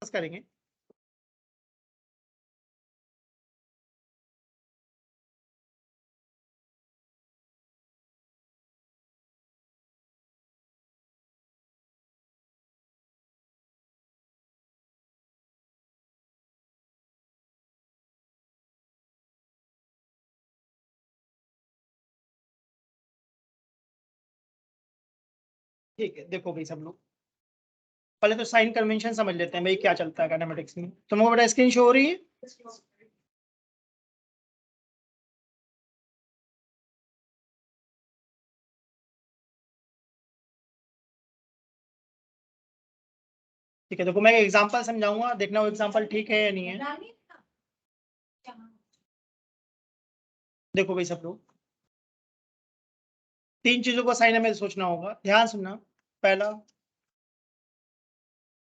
करेंगे। ठीक है, देखो भाई सब लोग पहले तो साइन कन्वेंशन समझ लेते हैं भाई क्या चलता है काइनेमेटिक्स में। तुमको बेटा स्क्रीन शो हो रही है? ठीक है, देखो मैं एग्जांपल समझाऊंगा, देखना वो एग्जांपल ठीक है या नहीं है। देखो भाई सब लोग, तीन चीजों को साइन हमें सोचना होगा, ध्यान सुनना। पहला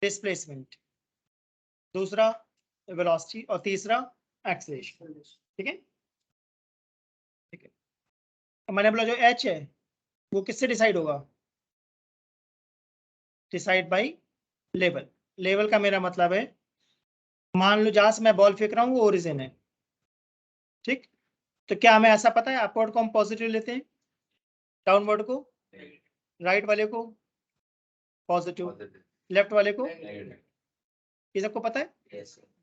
डिस्प्लेसमेंट, दूसरा वेलोसिटी और तीसरा एक्सेलरेशन। ठीक है, ठीक है। मैंने बोला जो एच है वो किससे डिसाइड होगा? Decide by level. लेवल का मेरा मतलब है, मान लो जहां से मैं बॉल फेंक रहा हूँ वो ओरिजिन है। ठीक, तो क्या हमें ऐसा पता है अपवर्ड को हम पॉजिटिव लेते हैं, डाउनवर्ड को, राइट वाले को पॉजिटिव, लेफ्ट वाले को, ये सबको पता है?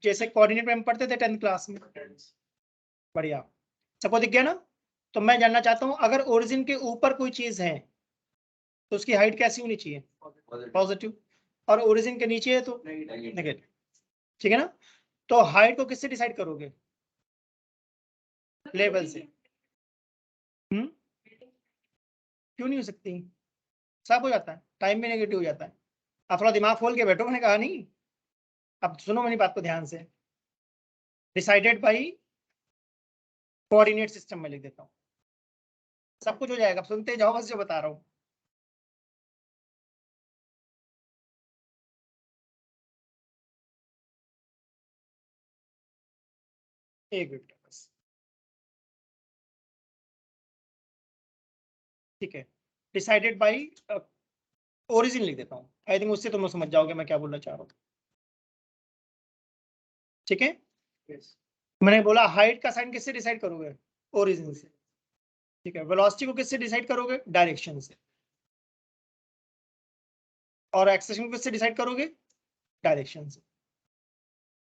जैसे कोऑर्डिनेट में हम पढ़ते थे 10th क्लास में। बढ़िया, सबको दिख गया ना? तो मैं जानना चाहता हूँ अगर ओरिजिन के ऊपर कोई चीज है तो उसकी हाइट कैसी होनी चाहिए? पॉजिटिव। और ओरिजिन के नीचे है तो नेगेटिव। ठीक है ना? तो हाइट को किससे डिसाइड करोगे? लेवल से। क्यों नहीं हो सकती? सब हो जाता है, टाइम भी नेगेटिव हो जाता है। अब थोड़ा दिमाग खोल के बैठो, मैंने कहा नहीं। अब सुनो मेरी बात को ध्यान से। डिसाइडेड बाई कोऑर्डिनेट सिस्टम में लिख देता हूँ, सब कुछ हो जाएगा। अब सुनते जाओ बस जो बता रहा हूँ। एक मिनट बस। ठीक है, डिसाइडेड बाई ओरिजिन लिख देता हूँ, आई थिंक उससे तुम लोग समझ जाओगे मैं क्या बोलना चाह रहा हूँ। ठीक है, मैंने बोला हाइट का साइन किससे डिसाइड करोगे? ओरिजिन से। ठीक है, वेलोसिटी को किससे डिसाइड करोगे? डायरेक्शन से। और एक्सेलरेशन को किससे डिसाइड करोगे? डायरेक्शन से।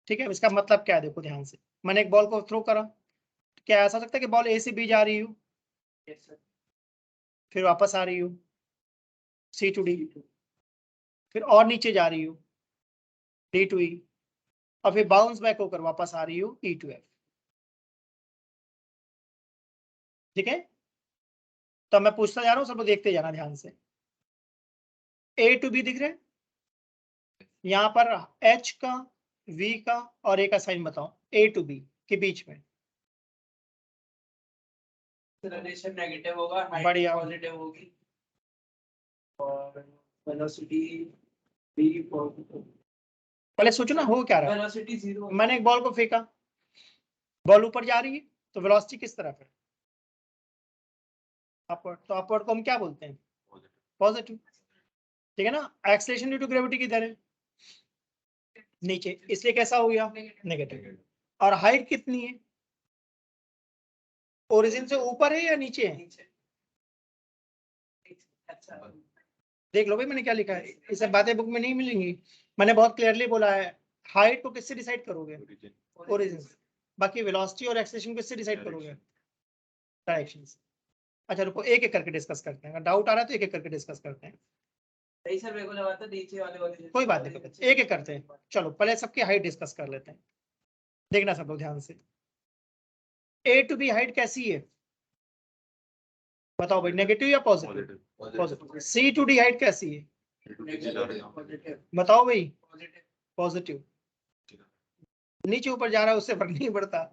ठीक है, इसका मतलब क्या है देखो ध्यान से। मैंने एक बॉल को थ्रो करा, क्या ऐसा हो सकता है कि बॉल ए से बी जा रही हो, फिर वापस आ रही हो सी टू डी, फिर और नीचे जा रही हो डी टू ई, और फिर बाउंस बैक होकर वापस आ रही हो ई टू एफ। ठीक है, तो मैं पूछता जा रहा हूँ, सब लोग देखते जाना ध्यान से। ए टू बी दिख रहे हैं यहाँ पर? एच का, वी का और ए का साइन बताओ ए टू बी के बीच में। रिलेशन नेगेटिव होगा, हाइट बढ़िया, पॉजिटिव होगी और वेलोसिटी भी पॉजिटिव। पहले सोचो ना हो क्या रहा है। वेलोसिटी 0। मैंने एक बॉल को फेंका, बॉल ऊपर जा रही है, तो वेलोसिटी किस तरफ है? अपवर्ड। तो अपवर्ड को हम क्या बोलते हैं? पॉजिटिव। ठीक है ना? एक्सेलरेशन ड्यू टू ग्रेविटी किधर है? नीचे, इसलिए कैसा हो गया? नेगेटिव। और हाइट कितनी है? ओरिजिन से ऊपर है या नीचे है? अच्छा, देख लो भाई मैंने क्या लिखा है, ये सब बातें बुक में नहीं मिलेंगी। मैंने बहुत क्लियरली बोला है, हाइट को किससे डिसाइड करोगे? ओरिजिन से। बाकी वेलोसिटी और एक्सेलरेशन किससे डिसाइड करोगे? डायरेक्शन से। अच्छा रुको, एक एक करके डिस्कस करते हैं, अगर डाउट आ रहा है तो एक एक करके डिस्कस करते हैं। सही सर, मेरे को लगा था नीचे वाले कोई बात नहीं, एक एक करते हैं। चलो पहले सबकी हाइट डिस्कस कर लेते हैं, देखना सब लोग ध्यान से। ए टू बी हाइट कैसी है बताओ भाई, नेगेटिव या positive? Positive. C to D height कैसी है बताओ भाई? पॉजिटिव। नीचे ऊपर जा रहा है उससे फर्क नहीं पड़ता।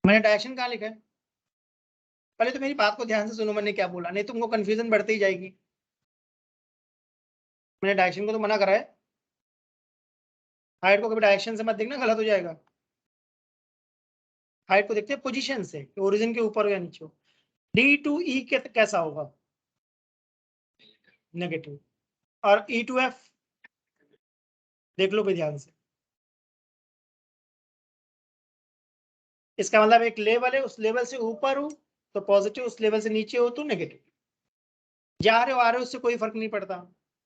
मैंने डायरेक्शन कहाँ लिखा है? पहले तो मेरी बात को ध्यान से सुनो, मैंने क्या बोला, नहीं तुमको कंफ्यूजन बढ़ती ही जाएगी। मैंने डायरेक्शन को तो मना करा है, हाइट को कभी डायरेक्शन से मत देखना, गलत हो जाएगा। हाइट को देखते हैं पोजीशन से, ओरिजिन के ऊपर हो या नीचे हो। डी टू ई कैसा होगा? नेगेटिव। और ई टू एफ देख लो भाई ध्यान से, इसका मतलब एक लेवल है, उस लेवल से ऊपर हो तो पॉजिटिव, उस लेवल से नीचे हो तो नेगेटिव। जा रहे हो आ रहे हो उससे कोई फर्क नहीं पड़ता,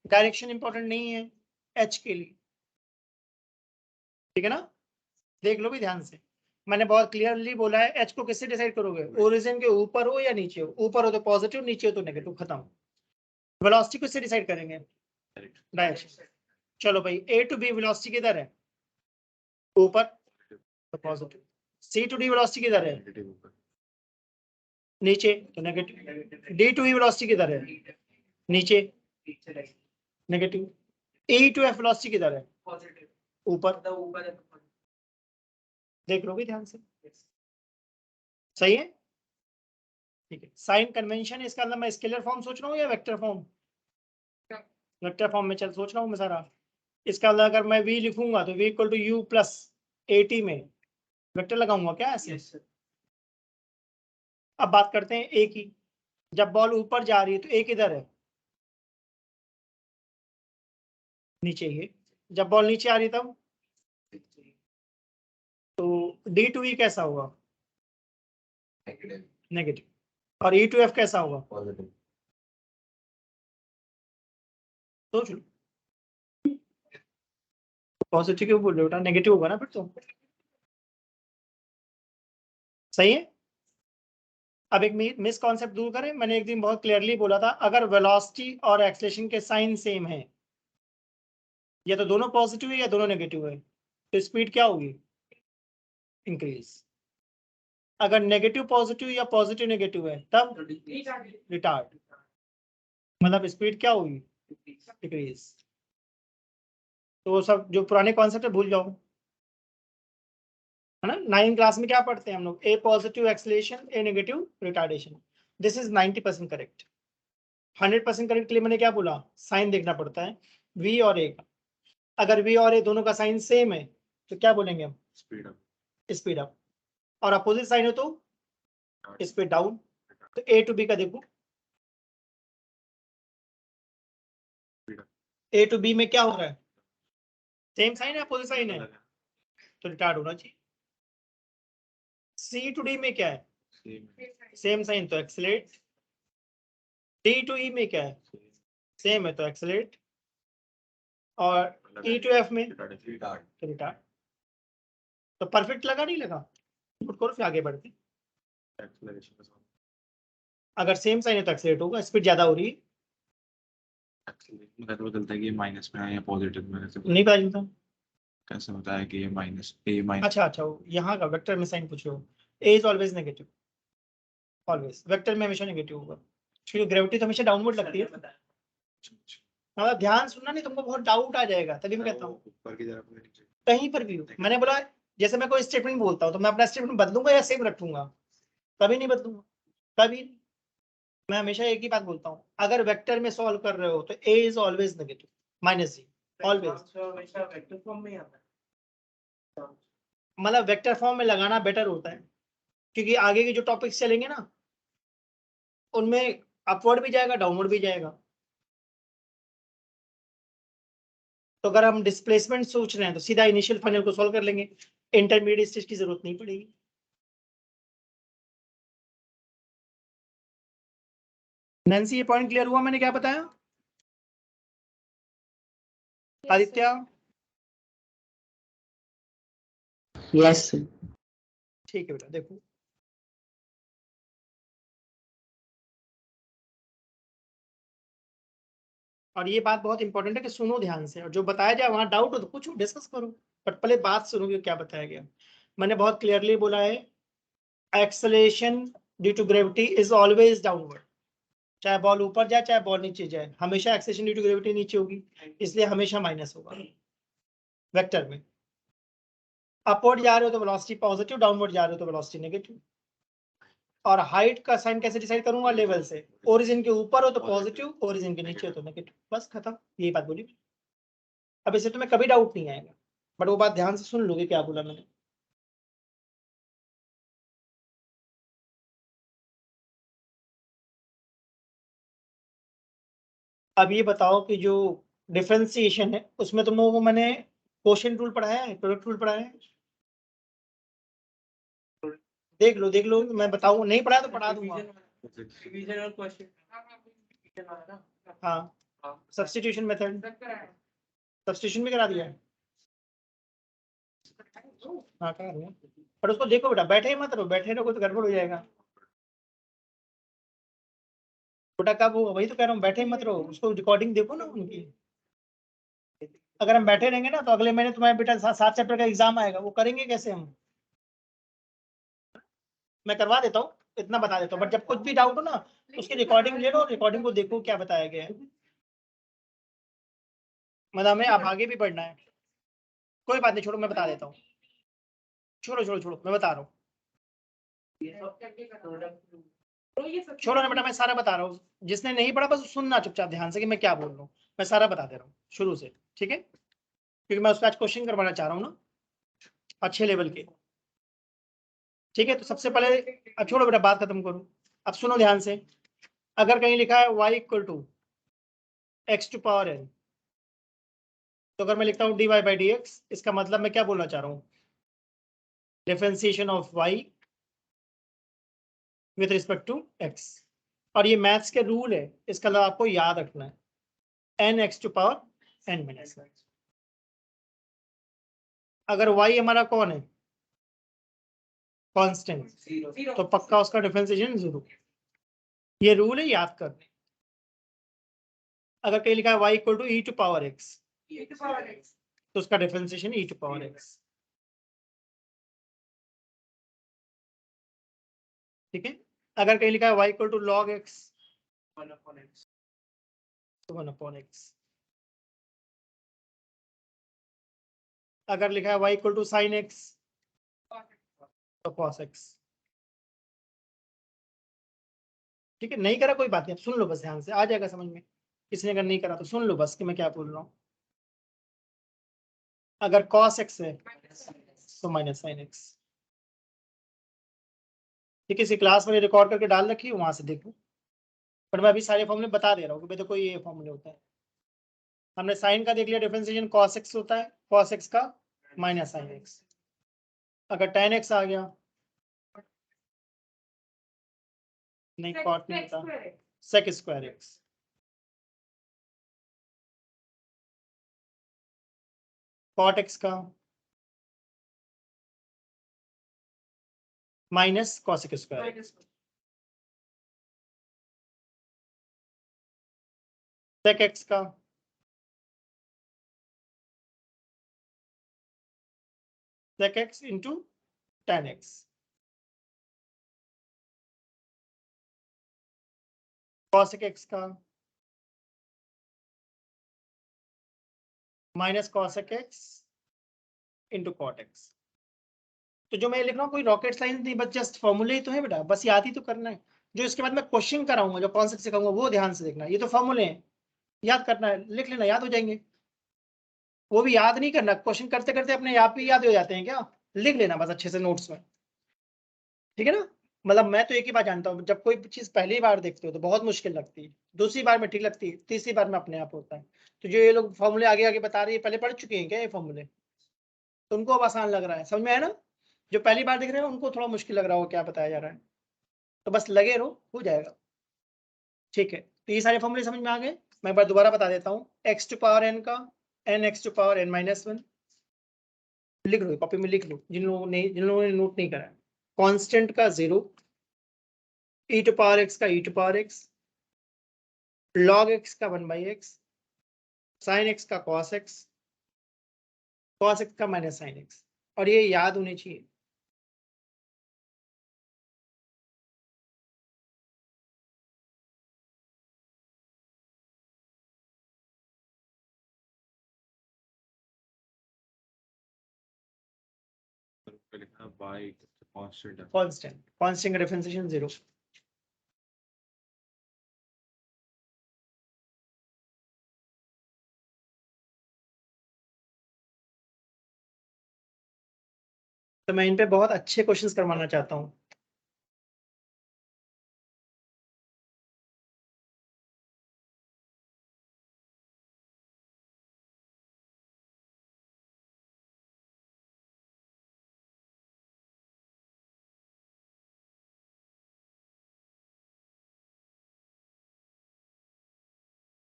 डायरेक्शन इंपॉर्टेंट नहीं है एच के लिए, ठीक है ना। देख लो भी ध्यान से, मैंने बहुत क्लियरली बोला है एच को किससे डिसाइड करोगे, ओरिजिन के ऊपर हो या नीचे हो, ऊपर हो तो पॉजिटिव, नीचे हो तो नेगेटिव, खत्म। वेलोसिटी किससे डिसाइड करेंगे, डायरेक्शन। चलो भाई ए टू बी वेलोसिटी किधर है, ऊपर तो positive, C to D velocity किधर है, नीचे तो negative, D to E velocity किधर है, नीचे negative, E to F velocity किधर है, पॉजिटिव ऊपर। मतलब ऊपर है तो देख लो भी ध्यान से, सही है, ठीक है। साइन कन्वेंशन इसका अंदर मैं स्केलर फॉर्म सोच रहा हूँ या वेक्टर फॉर्म, वेक्टर फॉर्म में चल सोच रहा हूँ मैं सारा। इसका अंदर अगर मैं v लिखूंगा तो v equal to u plus at में वेक्टर लगाऊंगा क्या ऐसे। Yes sir. अब बात करते हैं a की, जब बॉल ऊपर जा रही है तो a किधर है, नीचे ही है। जब बॉल नीचे आ रही है तब तो d टू e कैसा होगा, नेगेटिव, और e टू f कैसा होगा, सोच लो। पॉजिटिव क्यों बोल रहे हो बेटा, नेगेटिव होगा ना फिर तो, सही है। अब एक मिस कॉन्सेप्ट दूर करें, मैंने एक दिन बहुत क्लियरली बोला था अगर वेलोसिटी और एक्सेलरेशन के साइन सेम है, या तो दोनों पॉजिटिव है या दोनों नेगेटिव है, तो स्पीड क्या होगी, इंक्रीज। अगर नेगेटिव पॉजिटिव या पॉजिटिव नेगेटिव है तब रिटार्ड, मतलब स्पीड क्या होगी, डिक्रीज। तो वो सब जो पुराने कॉन्सेप्ट है भूल जाओ, है ना। 9 क्लास में क्या पढ़ते हैं हम लोग, a positive acceleration a negative retardation, this is 90% correct. 100% correct के लिए मैंने क्या बोला, साइन देखना पड़ता है v और a का। अगर v और a दोनों का साइन सेम है तो क्या बोलेंगे हम, स्पीड अप, और अपोजिट साइन हो तो स्पीड डाउन। तो a टू b का देखो, a टू b में क्या हो रहा है, सेम साइन है अपोजिट साइन है, तो रिटार्ड होना चाहिए। c टू d में क्या है, सेम साइन तो एक्सेलरेट। d टू e में क्या है, सेम है तो एक्सेलरेट, और e टू f में तो रिटार्ड। तो परफेक्ट लगा नहीं लगा, नोट करो फिर आगे बढ़ते। अगर सेम साइन है तो एक्सेलरेट होगा, स्पीड ज्यादा हो रही है, बदलता है कि ये माइनस में है या पॉजिटिव में है, नहीं पता चलता। कैसे होता है कि ये माइनस ए माइनस। अच्छा अच्छा, यहाँ का वेक्टर में साइन पूछो, a is always negative, always vector में हमेशा नेगेटिव होगा, क्योंकि ग्रेविटी तो हमेशा डाउनवर्ड लगती है। मतलब ध्यान सुनना, नहीं तुमको बहुत डाउट आ जाएगा, तभी मैं कहता हूँ ऊपर की तरफ में नीचे। कहीं पर भी हो। मैंने बोला जैसे मैं कोई स्टेटमेंट बोलता हूँ तो मैं अपना स्टेटमेंट बदलूंगा या सेम रखूंगा, कभी नहीं बदलूंगा, कभी नहीं। मैं हमेशा एक ही बात बोलता हूँ, अगर वेक्टर में सॉल्व कर रहे हो तो a is always negative, minus G always. हमेशा वेक्टर फॉर्म में ही आता है। मतलब वेक्टर फॉर्म में लगाना बेटर होता है, क्योंकि आगे के जो टॉपिक्स चलेंगे ना उनमें अपवर्ड भी जाएगा डाउनवर्ड भी जाएगा। तो अगर हम डिस्प्लेसमेंट सोच रहे हैं तो सीधा इनिशियल फाइनल को सॉल्व कर लेंगे, इंटरमीडिएट स्टेज की जरूरत नहीं पड़ेगी। नैन्सी ये पॉइंट क्लियर हुआ मैंने क्या बताया, आदित्य। यस ठीक है बेटा, देखो और ये बात बहुत इंपॉर्टेंट है कि सुनो ध्यान से, और जो बताया जाए वहां डाउट हो तो पूछो, डिस्कस करो, बट पहले बात सुनो कि क्या बताया गया। मैंने बहुत क्लियरली बोला है acceleration due to gravity is always downward, चाहे बॉल ऊपर जाए चाहे बॉल नीचे जाए, हमेशा एक्सेलरेशन ड्यू टू ग्रेविटी नीचे होगी, इसलिए हमेशा माइनस होगा वेक्टर में। अपवर्ड जा रहे हो तो वेलोसिटी पॉजिटिव, डाउनवर्ड जा रहे हो तो वेलोसिटी नेगेटिव। और हाइट का साइन कैसे डिसाइड करूंगा, लेवल से, ओरिजिन के ऊपर हो तो पॉजिटिव, ओरिजिन के नीचे हो तो नेगेटिव, बस खत्म, यही बात बोली। अब इसे तुम्हें कभी डाउट नहीं आएगा, बट वो बात ध्यान से सुन लोगे क्या बोला मैंने। अब ये बताओ कि जो डिफरेंशिएशन है उसमें तुम लोगों को मैंने क्वोशिएंट रूल पढ़ाया है, प्रोडक्ट रूल पढ़ाया है, देख लो मैं बताऊँ, नहीं पढ़ा तो पढ़ा दूंगा। रिवीजन और क्वेश्चन हाँ सब्स्टिट्यूशन मेथड, सब्स्टिट्यूशन भी करा दिया है। हाँ करा दिया, पर उसको देखो बेटा, बैठे ही मत रहो, बैठे रहो तो गड़बड़ हो जाएगा बेटा। कब वो, वही तो कह रहा हूँ, बैठे ही मत रहो, उसको रिकॉर्डिंग देखो ना उनकी। अगर हम बैठे रहेंगे ना तो अगले महीने तुम्हारे बेटा 7 चैप्टर का एग्जाम आएगा, वो करेंगे कैसे हम? मैं करवा देता हूँ, इतना बता देता हूँ, बट जब कुछ भी डाउट हो ना उसकी रिकॉर्डिंग ले लो, रिकॉर्डिंग को देखो क्या बताया गया है। मतलब हमें अब आगे भी बढ़ना है। कोई बात नहीं, छोड़ो मैं बता देता हूँ, छोड़ो मैं बता रहा हूँ। छोड़ो ना बेटा, मैं सारा बता रहा हूँ, जिसने नहीं पढ़ा बस सुनना चुपचाप ध्यान से कि मैं क्या बोल रहा हूँ। मैं सारा बता दे रहा हूँ शुरू से, ठीक है, क्योंकि मैं उसका आज क्वेश्चन करवाना चाह रहा हूँ ना, अच्छे लेवल के। ठीक है, तो सबसे पहले, अब छोड़ो बेटा बात खत्म करो, अब सुनो ध्यान से। अगर कहीं लिखा है y equal to x to power n, तो अगर मैं लिखता हूँ dy बाई डी एक्स, इसका मतलब मैं क्या बोलना चाह रहा हूँ? Differentiation of y with respect to x। और ये मैथ्स के रूल है, इसका मतलब आपको याद रखना है, n x to power n minus. अगर y हमारा कौन है? कांस्टेंट, तो पक्का उसका डिफरेंशिएशन 0। ये रूल है, याद करने। अगर कहीं लिखा है y equal to e to power x, तो उसका differentiation e to power x। ठीक है, अगर कहीं लिखा है y equal to log x, तो 1/x। अगर लिखा है y equal to sine x, तो cos x। ठीक है, नहीं करा कोई बात नहीं, अब सुन लो बस ध्यान से, आ जाएगा समझ में। किसी ने अगर नहीं करा तो सुन लो बस कि मैं क्या बोल रहा हूँ। अगर cos x है तो माइनस साइन x। ठीक है, इसी क्लास में रिकॉर्ड करके डाल रखी है, वहां से देखो। पर मैं अभी सारे फॉर्मूले बता दे रहा हूँ कि भाई देखो ये फॉर्मूले होता है। हमने साइन का देख लिया, डिफरेंशिएशन cos x होता है, cos x का माइनस साइन x। अगर tan x आ गया, नहीं cot नहीं होता, sec square x। cot x का minus cosec square. sec x का sec x into tan x। cosec x का minus cosec x into cot x। तो जो मैं लिख रहा हूँ कोई रॉकेट साइंस नहीं, बस जस्ट फॉर्मूले ही तो है बेटा, बस याद ही तो करना है। जो इसके बाद मैं क्वेश्चन कराऊंगा, जो कॉन्सेप्ट सिखाऊंगा वो ध्यान से देखना। ये तो फॉर्मूले हैं, याद करना है, लिख लेना, याद हो जाएंगे। वो भी याद नहीं करना, क्वेश्चन करते करते अपने आप ही याद हो जाते हैं क्या? लिख लेना बस अच्छे से नोट्स में, ठीक है ना। मतलब मैं तो एक ही बात जानता हूँ, जब कोई चीज पहली बार देखते हो तो बहुत मुश्किल लगती है, दूसरी बार में ठीक लगती है, तीसरी बार में अपने आप होता है। तो जो ये लोग फॉर्मूले आगे आगे बता रहे हैं, पहले पढ़ चुके हैं क्या ये फॉर्मूले? तो उनको अब आसान लग रहा है, समझ में आया ना? जो पहली बार देख रहे हैं उनको थोड़ा मुश्किल लग रहा हो क्या बताया जा रहा है, तो बस लगे रहो, हो जाएगा। ठीक है, तो ये सारे फॉर्मूले समझ में आ गए। मैं एक बार दोबारा बता देता हूँ, एक्स टू पावर एन का N X to power N minus 1। लिख लो, कॉपी में लिख लो, जिन लोगों ने नोट नहीं करा है। कांस्टेंट का 0, e टू पावर x का e to power x, log x का 1/x, sin x का cos x, cos x का माइनस sin x। और ये याद होने चाहिए। लिखना y कांस्टेंट है। कांस्टेंट का डिफरेंशिएशन 0। तो मैं इन पे बहुत अच्छे क्वेश्चंस करवाना चाहता हूँ।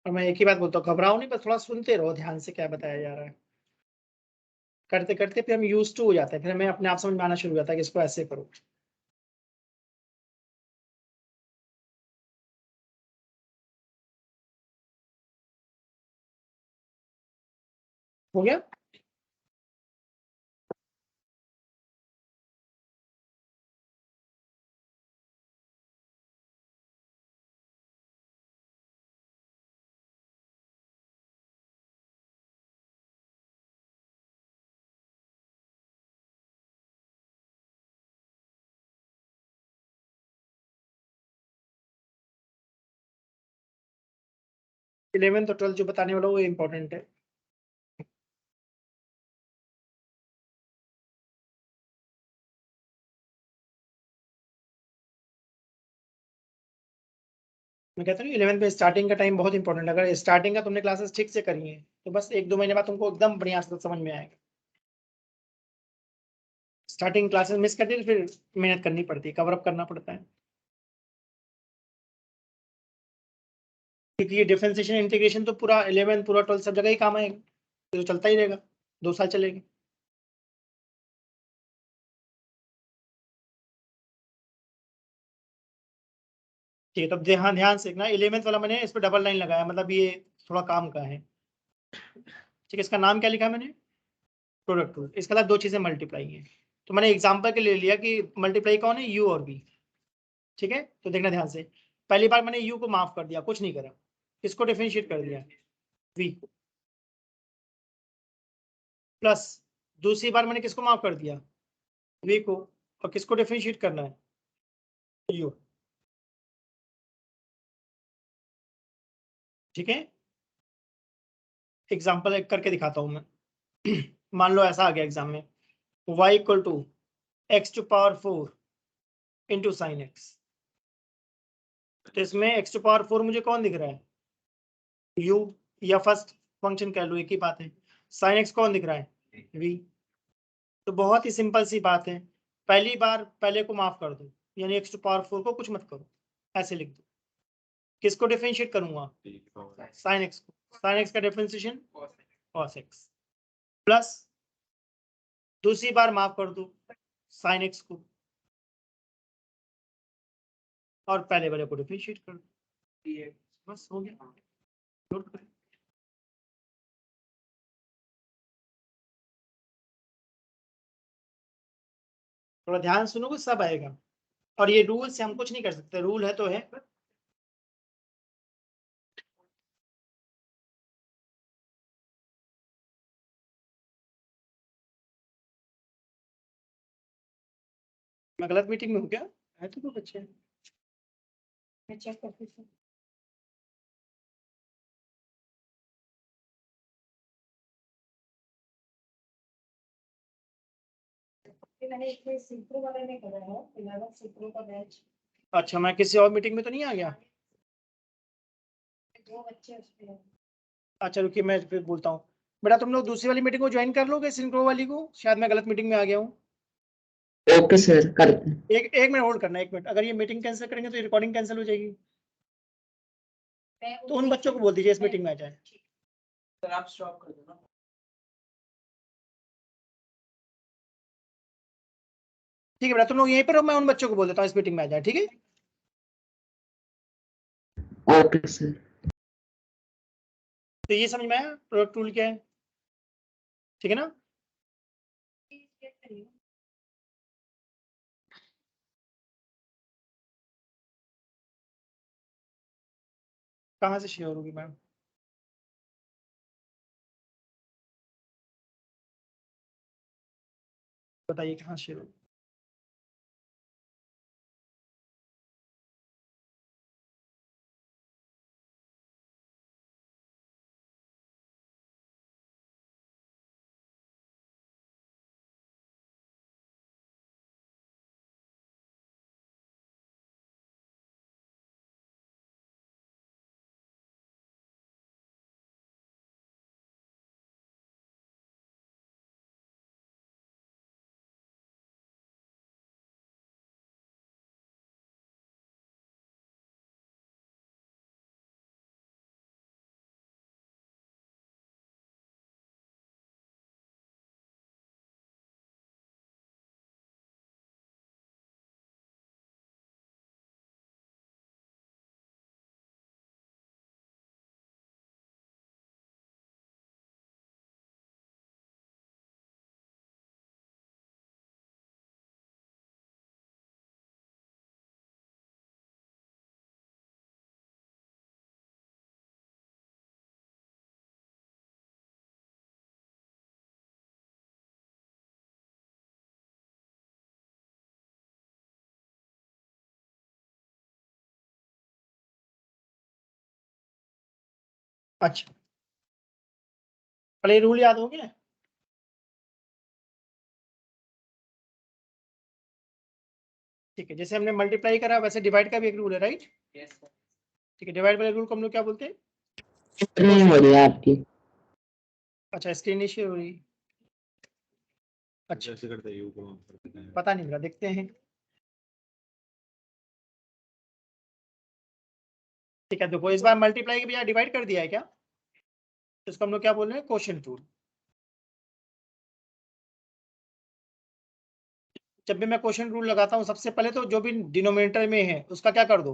और मैं एक ही बात बोलता हूँ, घबराओ नहीं, बस थोड़ा सुनते रहो ध्यान से क्या बताया जा रहा है। करते करते फिर हम यूज टू हो जाते हैं, फिर हमें अपने आप समझ में आना शुरू हो जाता है कि इसको ऐसे करो। हो गया? इलेवेंथ और ट्वेल्थ जो बताने वाला हूँ वो इम्पोर्टेंट है। मैं कहता हूँ इलेवेंथ में स्टार्टिंग का टाइम बहुत इंपॉर्टेंट है। अगर स्टार्टिंग का तुमने क्लासेस ठीक से करी है तो बस 1-2 महीने बाद तुमको एकदम बढ़िया से समझ में आएगा। स्टार्टिंग क्लासेस मिस कर दी तो फिर मेहनत करनी पड़ती है, कवर अप करना पड़ता है, क्योंकि ये डिफरेंशिएशन इंटीग्रेशन तो पूरा 11 पूरा 12 सब जगह ही काम आएगा, तो चलता ही रहेगा, 2 साल चलेगी। ठीक है, तब ध्यान ध्यान से ना, 11th वाला मैंने इस पर डबल लाइन लगाया, मतलब ये थोड़ा काम का है। ठीक है, इसका नाम क्या लिखा है मैंने? Product rule. इसके साथ 2 चीजें मल्टीप्लाई है, तो मैंने एग्जांपल के लिए लिया कि मल्टीप्लाई कौन है, u और v। ठीक है, तो देखना ध्यान से, पहली बार मैंने u को माफ कर दिया, कुछ नहीं करा, किसको डिफरेंशिएट कर दिया, v को। प्लस दूसरी बार मैंने किसको माफ कर दिया, v को, और किसको डिफरेंशिएट करना है, u। ठीक है, एग्जाम्पल एक करके दिखाता हूं मैं। मान लो ऐसा आ गया एग्जाम में, y equal to x⁴ into sine X. तो इसमें x⁴ मुझे कौन दिख रहा है, u, या फर्स्ट फंक्शन कह लो, एक ही बात है। साइन एक्स कौन दिख रहा है, v। तो बहुत ही सिंपल सी बात है, पहली बार पहले को माफ कर दो, यानी x⁴ को कुछ मत करो, ऐसे लिख दो। किसको डिफरेंशिएट करूंगा, साइन एक्स को, साइन एक्स का डिफरेंशिएशन cos x। प्लस दूसरी बार माफ कर दो साइन एक्स को, और पहले वाले को डिफरेंशिएट कर दो, बस हो गया। नोट करें। थोड़ा ध्यान सुनोगे सब आएगा, और ये रूल से हम कुछ नहीं कर सकते, रूल है तो है। मैं गलत मीटिंग में हूँ क्या, है तो कोई बच्चे, मैं चेक करती हूँ। मैंने इसमें सिंप्रो वाले में करा है, 11 सिंप्रो का बैच। अच्छा, मैं किसी और मीटिंग में तो नहीं आ गया, 2 बच्चे उसमें। अच्छा रुकिए, मैं फिर बोलता हूँ। बेटा तुम लोग दूसरी वाली मीटिंग को ज्वाइन कर लोगे, सिंक्रो वाली को, शायद मैं गलत मीटिंग में आ गया हूँ। ओके सर, करते हैं। एक मिनट होल्ड करना, 1 मिनट। अगर ये मीटिंग कैंसिल करेंगे तो ये रिकॉर्डिंग कैंसिल हो जाएगी, तो उन बच्चों को बोल दीजिए इस मीटिंग में आ जाए। सर आप स्टॉप कर दो ना। ठीक है बेटा, तुम लोग यहीं पर हो, मैं उन बच्चों को बोल देता हूँ इस मीटिंग में आ जाए, ठीक है। Okay sir. तो ये समझ में आया प्रोडक्ट टूल क्या है, ठीक है ना। कहाँ से शेयर होगी मैम, बताइए कहाँ शेयर होगी। अच्छा, पहले रूल याद हो गया? ठीक है, जैसे हमने मल्टीप्लाई करा वैसे डिवाइड का भी एक रूल है, राइट? Yes, sir. ठीक है, डिवाइड वाले रूल को हम लोग क्या बोलते हैं? नहीं हो रही है आपकी। अच्छा, स्क्रीन इश्यू हो रही है। अच्छा, ऐसे करते हैं, यू को ऑन करते हैं। पता नहीं मेरा, देखते हैं। ठीक है, देखो इस बार मल्टीप्लाई के बजाय डिवाइड कर दिया है क्या? तो इसको हम लोग क्या बोल रहे हैं? Quotient rule. जब भी मैं क्वोशिएंट रूल लगाता हूँ सबसे पहले तो जो भी डिनोमिनेटर में है उसका क्या कर दो?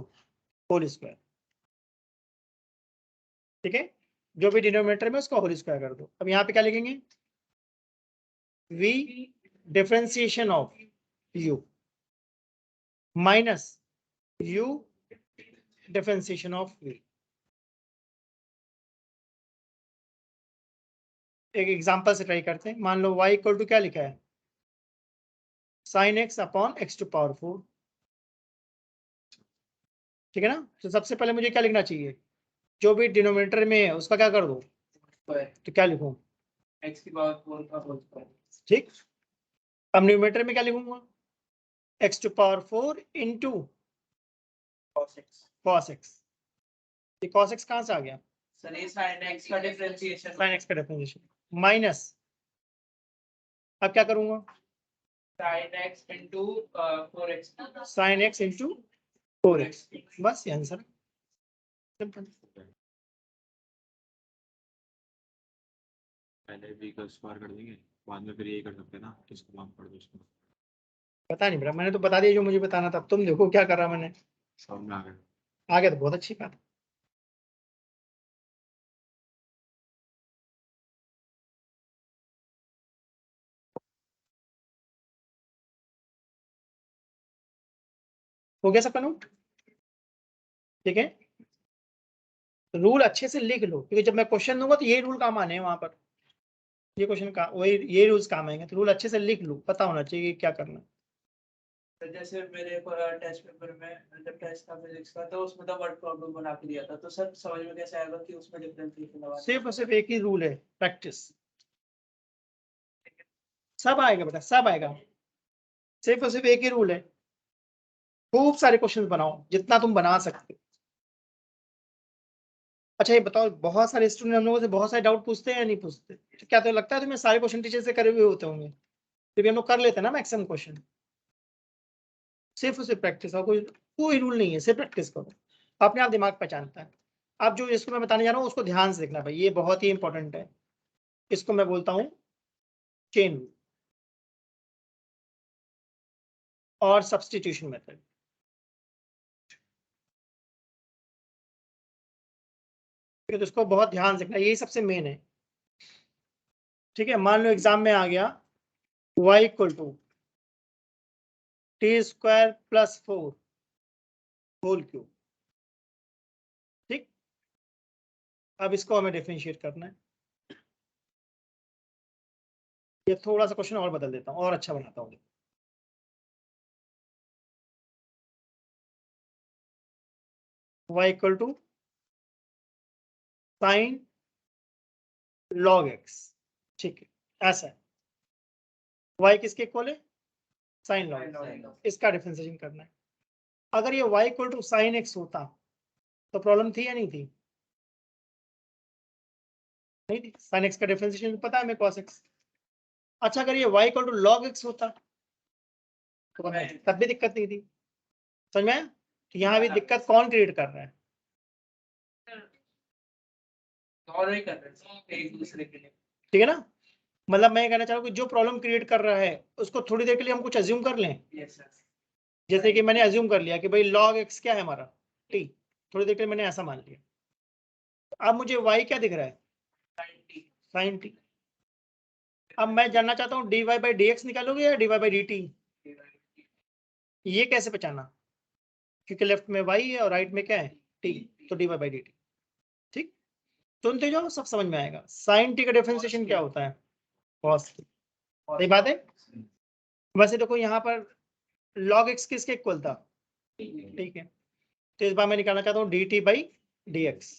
Whole square. ठीक है, जो भी डिनोमिनेटर में उसका होल स्क्वायर कर दो। अब यहाँ पे क्या लिखेंगे? v differentiation of u minus u differentiation of v। एक एग्जांपल से ट्राई करते हैं। मान लो y इक्वल टू क्या लिखा है? sin x upon x to power 4। ठीक है ना? तो सबसे पहले मुझे क्या लिखना चाहिए? जो भी डिनोमिनेटर में है उसका क्या कर दो? Square. तो क्या लिखूं? X की पावर 4 का होल स्क्वायर। ठीक, अब न्यूमरेटर में क्या लिखूंगा? x to power 4 into cos x। cos x। ये cos x कहां से आ गया? सर ये sin x का डिफरेंशिएशन। sin x का डिफरेंशिएशन माइनस, अब क्या करूंगा? sin x into 4x। sin x into 4x। बस ये आंसर है। सिंपल। पहले v का स्क्वायर कर देंगे, बाद में फिर ये कर सकते हैं ना, इसको माफ कर दो इसको। पता नहीं मेरा, मैंने तो बता दिया जो मुझे बताना था। तुम देखो क्या कर रहा मैंने। समझ में आ गया। आ गया तो बहुत अच्छी बात। हो गया सबका नोट? ठीक है, रूल अच्छे से लिख लो क्योंकि जब मैं क्वेश्चन दूंगा तो ये रूल काम आने हैं वहां पर। ये क्वेश्चन का वही ये रूल्स काम आएंगे, तो रूल अच्छे से लिख लो, पता होना चाहिए कि क्या करना है। तो जैसे मेरे टेस्ट पेपर में जब टेस्ट था फिजिक्स का तो उसमें तो वर्ड प्रॉब्लम बना के दिया था, तो सर समझ में कैसे आएगा कि उसमें डिफरेंशिएशन लगा सिर्फ और सिर्फ एक ही रूल है, प्रैक्टिस। सब आएगा बेटा, सब आएगा। सिर्फ और सिर्फ एक ही रूल है, खूब सारे क्वेश्चन बनाओ जितना तुम बना सकते हो। अच्छा ये बताओ, बहुत सारे स्टूडेंट हम लोगों से बहुत सारे डाउट पूछते हैं या नहीं पूछते? तो क्या तो लगता है तुम्हें सारे क्वेश्चन टीचर से करे हुए होते होंगे? फिर भी हम लोग कर लेते हैं ना मैक्सिमम क्वेश्चन। सिर्फ और सिर्फ प्रैक्टिस, और कोई रूल नहीं है, सिर्फ प्रैक्टिस करो, अपने आप दिमाग पहचानता है। अब जो इसको मैं बताने जा रहा हूँ उसको ध्यान से देखना भाई, ये बहुत ही इंपॉर्टेंट है। इसको मैं बोलता हूँ चेन रूल और सब्स्टिट्यूशन मेथड। तो इसको बहुत ध्यान से देखना, यही सबसे मेन है। ठीक है, मान लो एग्जाम में आ गया y equal to T square plus 4 whole cube. ठीक, अब इसको हमें डिफरेंशिएट करना है। ये थोड़ा सा क्वेश्चन और बदल देता हूँ और अच्छा बनाता हूँ। y equal to sine log x। ठीक है, ऐसा है। y किसके इक्वल है? साइन log, इसका डिफरेंशिएशन करना है। अगर ये y equal to sine x होता तो प्रॉब्लम थी या नहीं थी? नहीं थी, साइन x का डिफरेंशिएशन पता है हमें cos x। अच्छा, अगर ये y equal to log x होता तो तब भी दिक्कत नहीं थी, समझ में आया? तो यहाँ भी दिक्कत कौन क्रिएट कर रहा है? दोनों ही कर रहे हैं एक दूसरे के लिए। ठीक है ना? मतलब मैं कहना चाह रहा हूँ कि जो प्रॉब्लम क्रिएट कर रहा है उसको थोड़ी देर के लिए हम कुछ अज्यूम कर लें। Yes sir. जैसे कि मैंने अज्यूम कर लिया कि भाई log x क्या है हमारा? t। थोड़ी देर के लिए मैंने ऐसा मान लिया। अब मुझे y क्या दिख रहा है? sin t। अब मैं जानना चाहता हूँ dy बाई dx निकालोगे या dy बाई dt? ये कैसे पहचाना? क्योंकि लेफ्ट में y है और राइट में क्या है? t, तो dy बाई dt। ठीक, सुनते जाओ, सब समझ में आएगा। sin t का डिफरेंशिएशन क्या होता है? cos t। सही बात है। वैसे देखो यहाँ पर log x किसके इक्वल था? ठीक है, तो इस बार मैं निकालना चाहता हूँ dt बाई dx।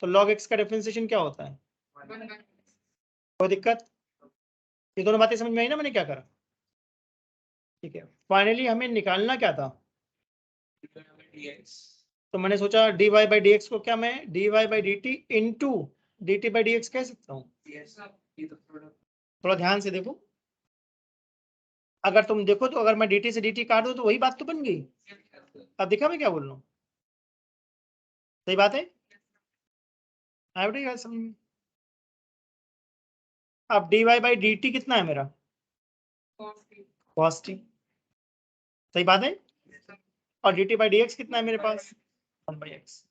तो log x का डिफरेंशिएशन क्या होता है? कोई दिक्कत? ये दोनों बातें समझ में आई ना मैंने क्या करा? ठीक है, फाइनली हमें निकालना क्या था? dx तो मैंने सोचा dy बाई डी को क्या मैं dy by D T into D T by D x कह सकता हूँ? yes ये तो प्रोडक्ट थोड़ा ध्यान से देखो, अगर तुम देखो तो अगर मैं dt से dt काट दूं तो वही बात तो बन गई। अब देखा मैं क्या बोल रहा हूँ? सही बात है, आया बेटा यार समझ में? अब dy बाई डी टी कितना है मेरा? cos t, सही बात है। और dt बाई डी एक्स कितना है मेरे पास? 1/x।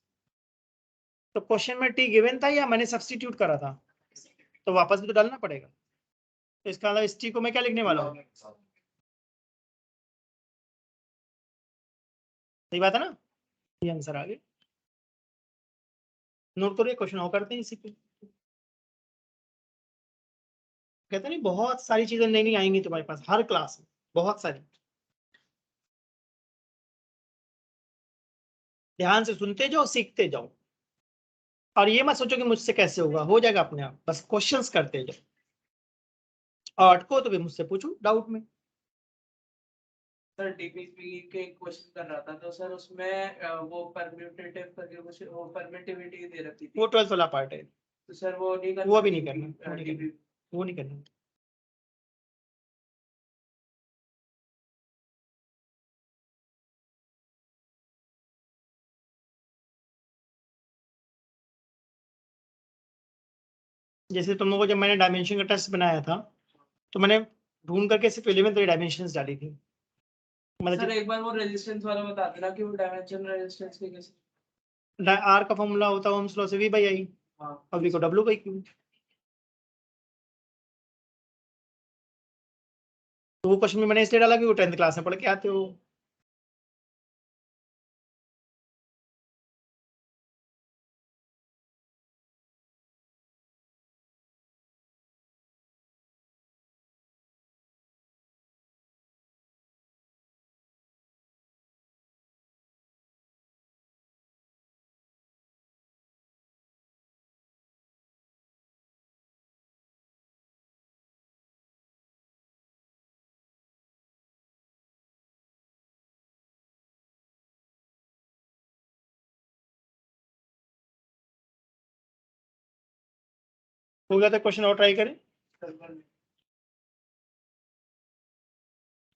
तो क्वेश्चन में t गिवन था या मैंने सब्स्टिट्यूट करा था? तो वापस भी तो डालना पड़ेगा। तो इसका मतलब इस t को मैं क्या लिखने वाला हूँ? सही बात है ना, ये आंसर आ गया। नोट करो, क्वेश्चन और करते हैं इसी पे। कहते नहीं बहुत सारी चीजें नई नई आएंगी तुम्हारे पास हर क्लास में, बहुत सारी। ध्यान से सुनते जाओ, सीखते जाओ, और ये मत सोचो कि मुझसे कैसे होगा, हो जाएगा अपने आप, बस क्वेश्चंस करते जाओ। और अटको तो भी मुझसे पूछो डाउट में। सर डीपीपी के क्वेश्चन कर रहा था तो सर उसमें वो परम्यूटेटिव करके कुछ वो परमिटिविटी दे रखी थी वो 12th वाला पार्ट है, तो सर वो नहीं करना, वो अभी नहीं करना, वो नहीं करना, DP वो नहीं करना। जैसे तुम लोगों को जब मैंने डायमेंशन का टेस्ट बनाया था तो मैंने ढूंढ करके सिर्फ एलिमेंट्री डायमेंशंस डाली थी। मतलब सर एक बार वो रेजिस्टेंस वाला बता देना कि वो डायमेंशन रेजिस्टेंस के कैसे। आर का फॉर्मूला होता है ओम्स लॉ से, वी बाई आई हाँ और वी को डब्ल्यू बाई क्यू। तो वो क्वेश्चन में मैंने इसलिए डाला कि वो 10th क्लास में पढ़ के आते हो। हो गया था क्वेश्चन, और ट्राई करें।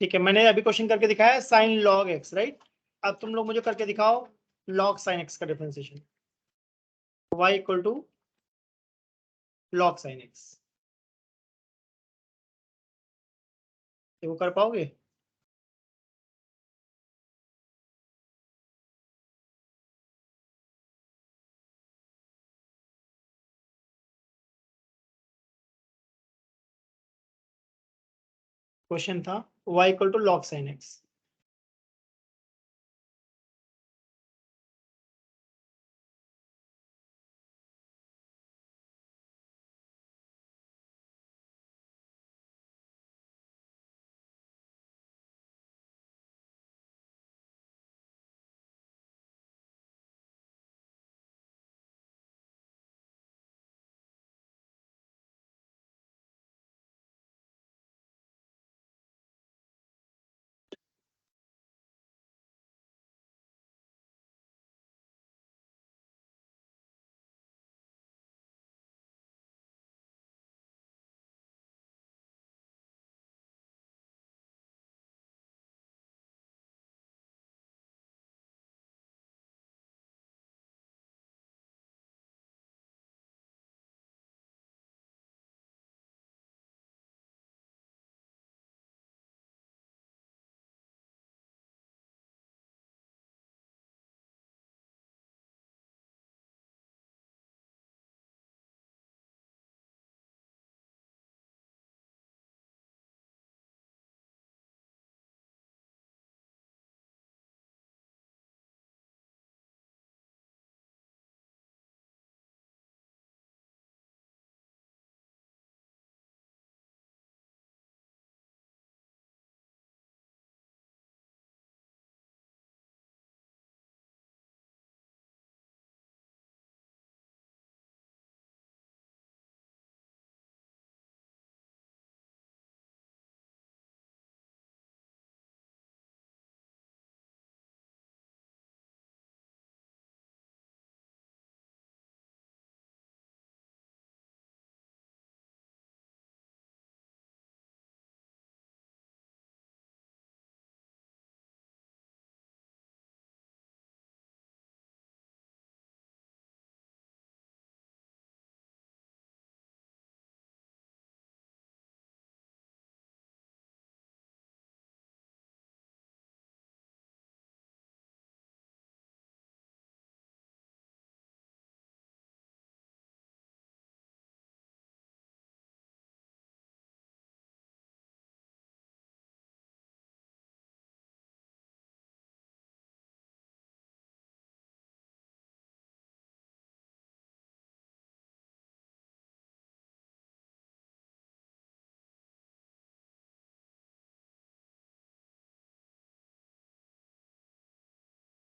ठीक है, मैंने अभी क्वेश्चन करके दिखाया साइन लॉग एक्स, राइट। अब तुम लोग मुझे करके दिखाओ लॉग साइन एक्स का differentiation, y equal to log sine X. वो कर पाओगे? क्वेश्चन था y equal to log sine X.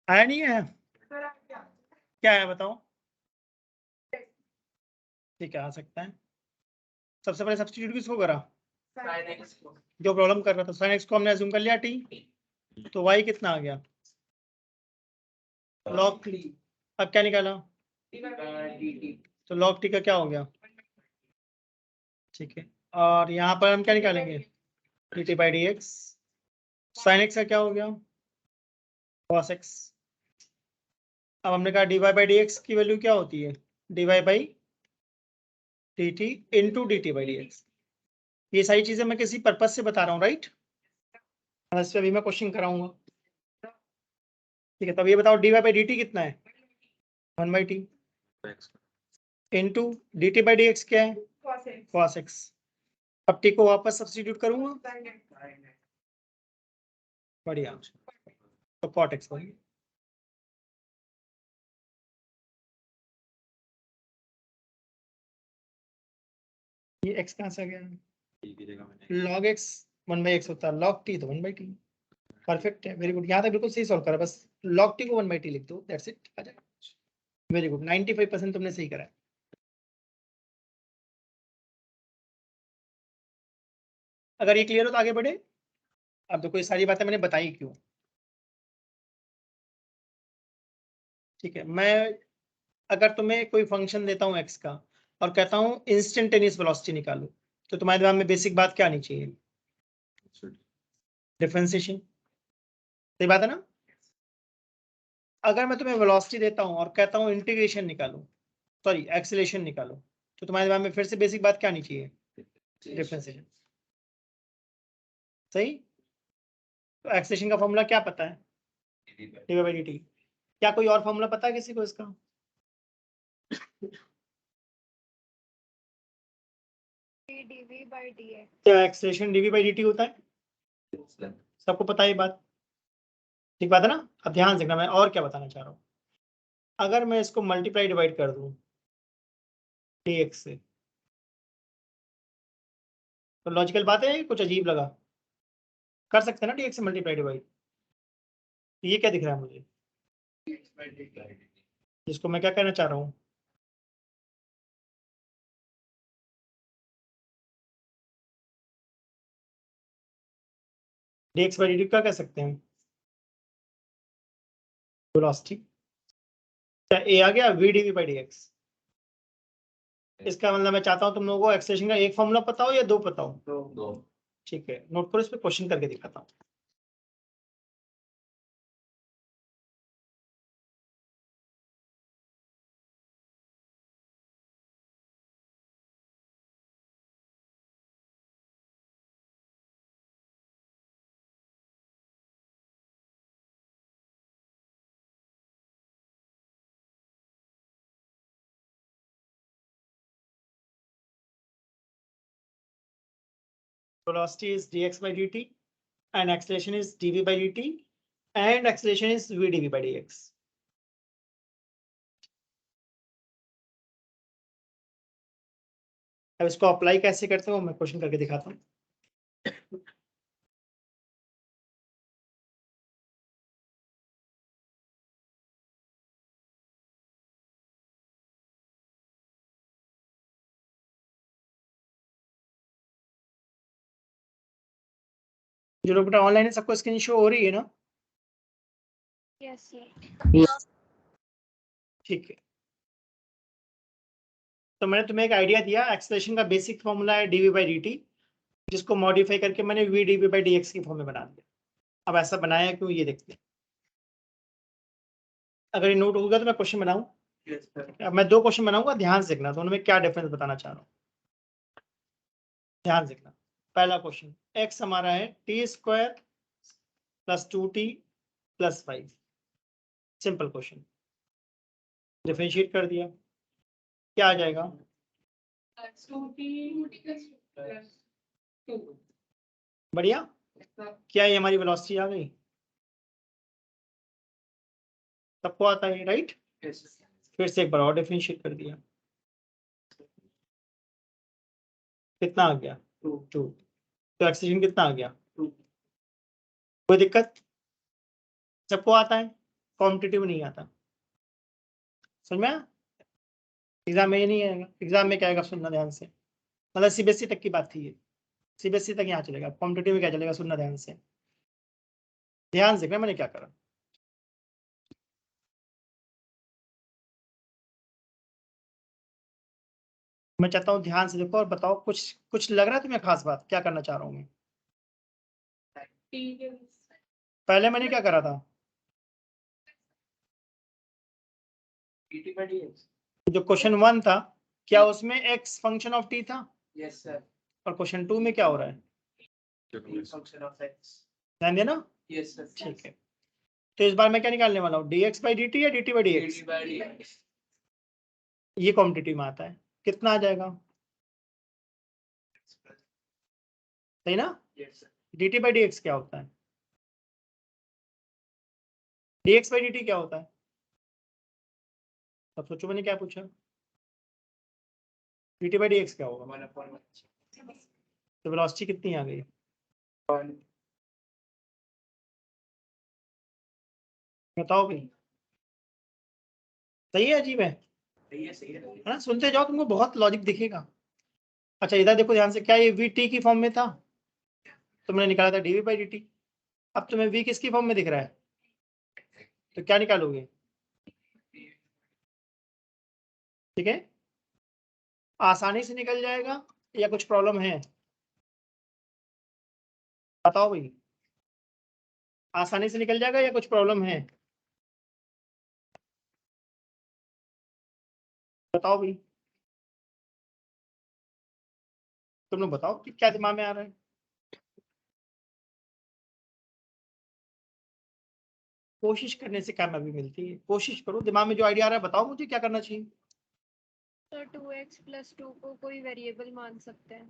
आया नहीं है? क्या है बताओ? ठीक है, आ सकता है। सबसे पहले सब्स्टिट्यूट किसको करा? sin x को जो प्रॉब्लम कर रहा था। sin x को हमने अज्यूम कर लिया t, तो y कितना आ गया? log t। अब क्या निकाला? dt तो log t का क्या हो गया? ठीक है, और यहाँ पर हम क्या निकालेंगे? dt by dx। sin x का क्या हो गया? cos x। अब हमने कहा dy by dx की वैल्यू क्या होती है? dy by dt into dt by dx। ये सारी चीजें मैं किसी पर्पज से बता रहा हूँ, राइट? इस पे अभी मैं क्वेश्चन कराऊंगा। ठीक है, तब ये बताओ dy by dt कितना है? 1/t into dt by dx क्या है? cos x। अब t को वापस सब्स्टिट्यूट करूंगा, बढ़िया, तो cot x बन गया। ये x कहाँ से आ गया? की जगह मैंने log x 1/x होता है, log t तो 1/t। परफेक्ट है, वेरी गुड। यहाँ तक बिल्कुल सही सॉल्व करा, बस log t को 1/t लिख दो, दैट्स इट, आ जाएगा। वेरी गुड, 95% तुमने सही करा है। अगर ये क्लियर हो तो आगे बढ़े। अब देखो ये सारी बातें मैंने बताई क्यों। ठीक है, मैं अगर तुम्हें कोई फंक्शन देता हूँ x का और कहता हूँ इंस्टेंटेनियस वेलोसिटी निकालो, तो तुम्हारे दिमाग में बेसिक बात क्या आनी चाहिए? डिफरेंशिएशन। सही बात है ना? अगर मैं तुम्हें वेलोसिटी देता हूँ और कहता हूँ इंटीग्रेशन निकालो, सॉरी एक्सेलरेशन निकालो, तो तुम्हारे दिमाग में फिर से बेसिक बात क्या आनी चाहिए? डिफरेंशिएशन। सही। तो एक्सेलरेशन का फॉर्मूला क्या पता है? D by D T. क्या कोई और फॉर्मूला पता है किसी को इसका? dv by dx। क्या acceleration DV by D T होता है? सबको पता है ये बात? ठीक बात है ना? अब ध्यान से देखना, मैं और क्या बताना चाह रहा हूँ। अगर मैं इसको मल्टीप्लाई डिवाइड कर दूं dx से, तो लॉजिकल बात है, कुछ अजीब लगा? कर सकते हैं ना dx से मल्टीप्लाई डिवाइड? ये क्या दिख रहा है मुझे, जिसको मैं क्या कहना चाह रहा हूँ? dx बाई dt क्या कह सकते हैं? वेलोसिटी। क्या a आ गया? v dv by dx। इसका मतलब मैं चाहता हूँ तुम लोगों को एक्सेलरेशन का एक फॉर्मूला पता हो या दो पता हो? दो ठीक है, नोट करो, इस पे क्वेश्चन करके दिखाता हूँ। Velocity is dx by dt and acceleration is dv by dt and acceleration is v dv by dx. अब इसको अप्लाई कैसे करते हो मैं क्वेश्चन करके दिखाता हूँ। जो लोग बेटा ऑनलाइन है सबको स्क्रीन शो हो रही है ना? yes sir। ठीक है, तो मैंने तुम्हें एक आइडिया दिया, एक्सेलरेशन का बेसिक फॉर्मूला है dv by dt, जिसको मॉडिफाई करके मैंने v dv by dx की फॉर्म में बना दिया। अब ऐसा बनाया क्यों ये देखते हैं। अगर ये नोट होगा तो मैं क्वेश्चन बनाऊं। अब मैं दो क्वेश्चन बनाऊंगा, ध्यान से देखना, दोनों में क्या डिफरेंस बताना चाह रहा हूँ, ध्यान से देखना। पहला क्वेश्चन, x हमारा है t square plus 2t plus 5। Simple question, differentiate कर दिया, क्या आ जाएगा? बढ़िया। क्या ये हमारी वेलोसिटी आ गई? सबको आता है राइट? फिर से एक बार और डिफरेंशिएट कर दिया, कितना आ गया? 2। तो एक्सेलरेशन कितना आ गया? 2। कोई दिक्कत? सबको आता है? कॉम्पिटिटिव नहीं आता। समझ में? एग्जाम में ये नहीं आएगा। एग्जाम में क्या आएगा सुनना ध्यान से, मतलब सीबीएसई तक की बात थी ये, सीबीएसई तक यहाँ चलेगा, कॉम्पिटिटिव में क्या चलेगा सुनना ध्यान से। ध्यान से देखना मैंने क्या करा। मैं चाहता हूँ ध्यान से देखो और बताओ, कुछ कुछ लग रहा है तुम्हें खास बात क्या करना चाह रहा हूँ मैं? पहले मैंने क्या करा था? dt by dx। जो क्वेश्चन 1 था क्या उसमें x फंक्शन ऑफ t था? Yes sir. और क्वेश्चन 2 में क्या हो रहा है? Function of x। ध्यान देना। Yes sir. ठीक है, तो इस बार मैं क्या निकालने वाला हूँ, dx by dt या dt by dx? dt by dx। ये कॉम्पिटिटिव में आता है, कितना आ जाएगा? सही ना? Yes sir. dt by dx क्या होता है? dx by dt क्या होता है? अब सोचो मैंने क्या पूछा, dt by dx क्या होगा? 1/1। तो वेलोसिटी कितनी आ गई? बताओ भाई, सही है अजीब है? सही है। है ना? सुनते जाओ तुमको बहुत लॉजिक दिखेगा। अच्छा इधर देखो ध्यान से, क्या ये v t की फॉर्म में था? तुमने निकाला था dv by dt। अब तुम्हें v किसकी फॉर्म में दिख रहा है, तो क्या निकालोगे? ठीक है, आसानी से निकल जाएगा या कुछ प्रॉब्लम है? बताओ भाई, आसानी से निकल जाएगा या कुछ प्रॉब्लम है? बताओ भाई, तुम लोग बताओ कि क्या दिमाग में आ रहा है। कोशिश करने से कामयाबी मिलती है, कोशिश करो, दिमाग में जो आइडिया आ रहा है बताओ मुझे क्या करना चाहिए। सर 2x + 2 को कोई वेरिएबल मान सकते हैं?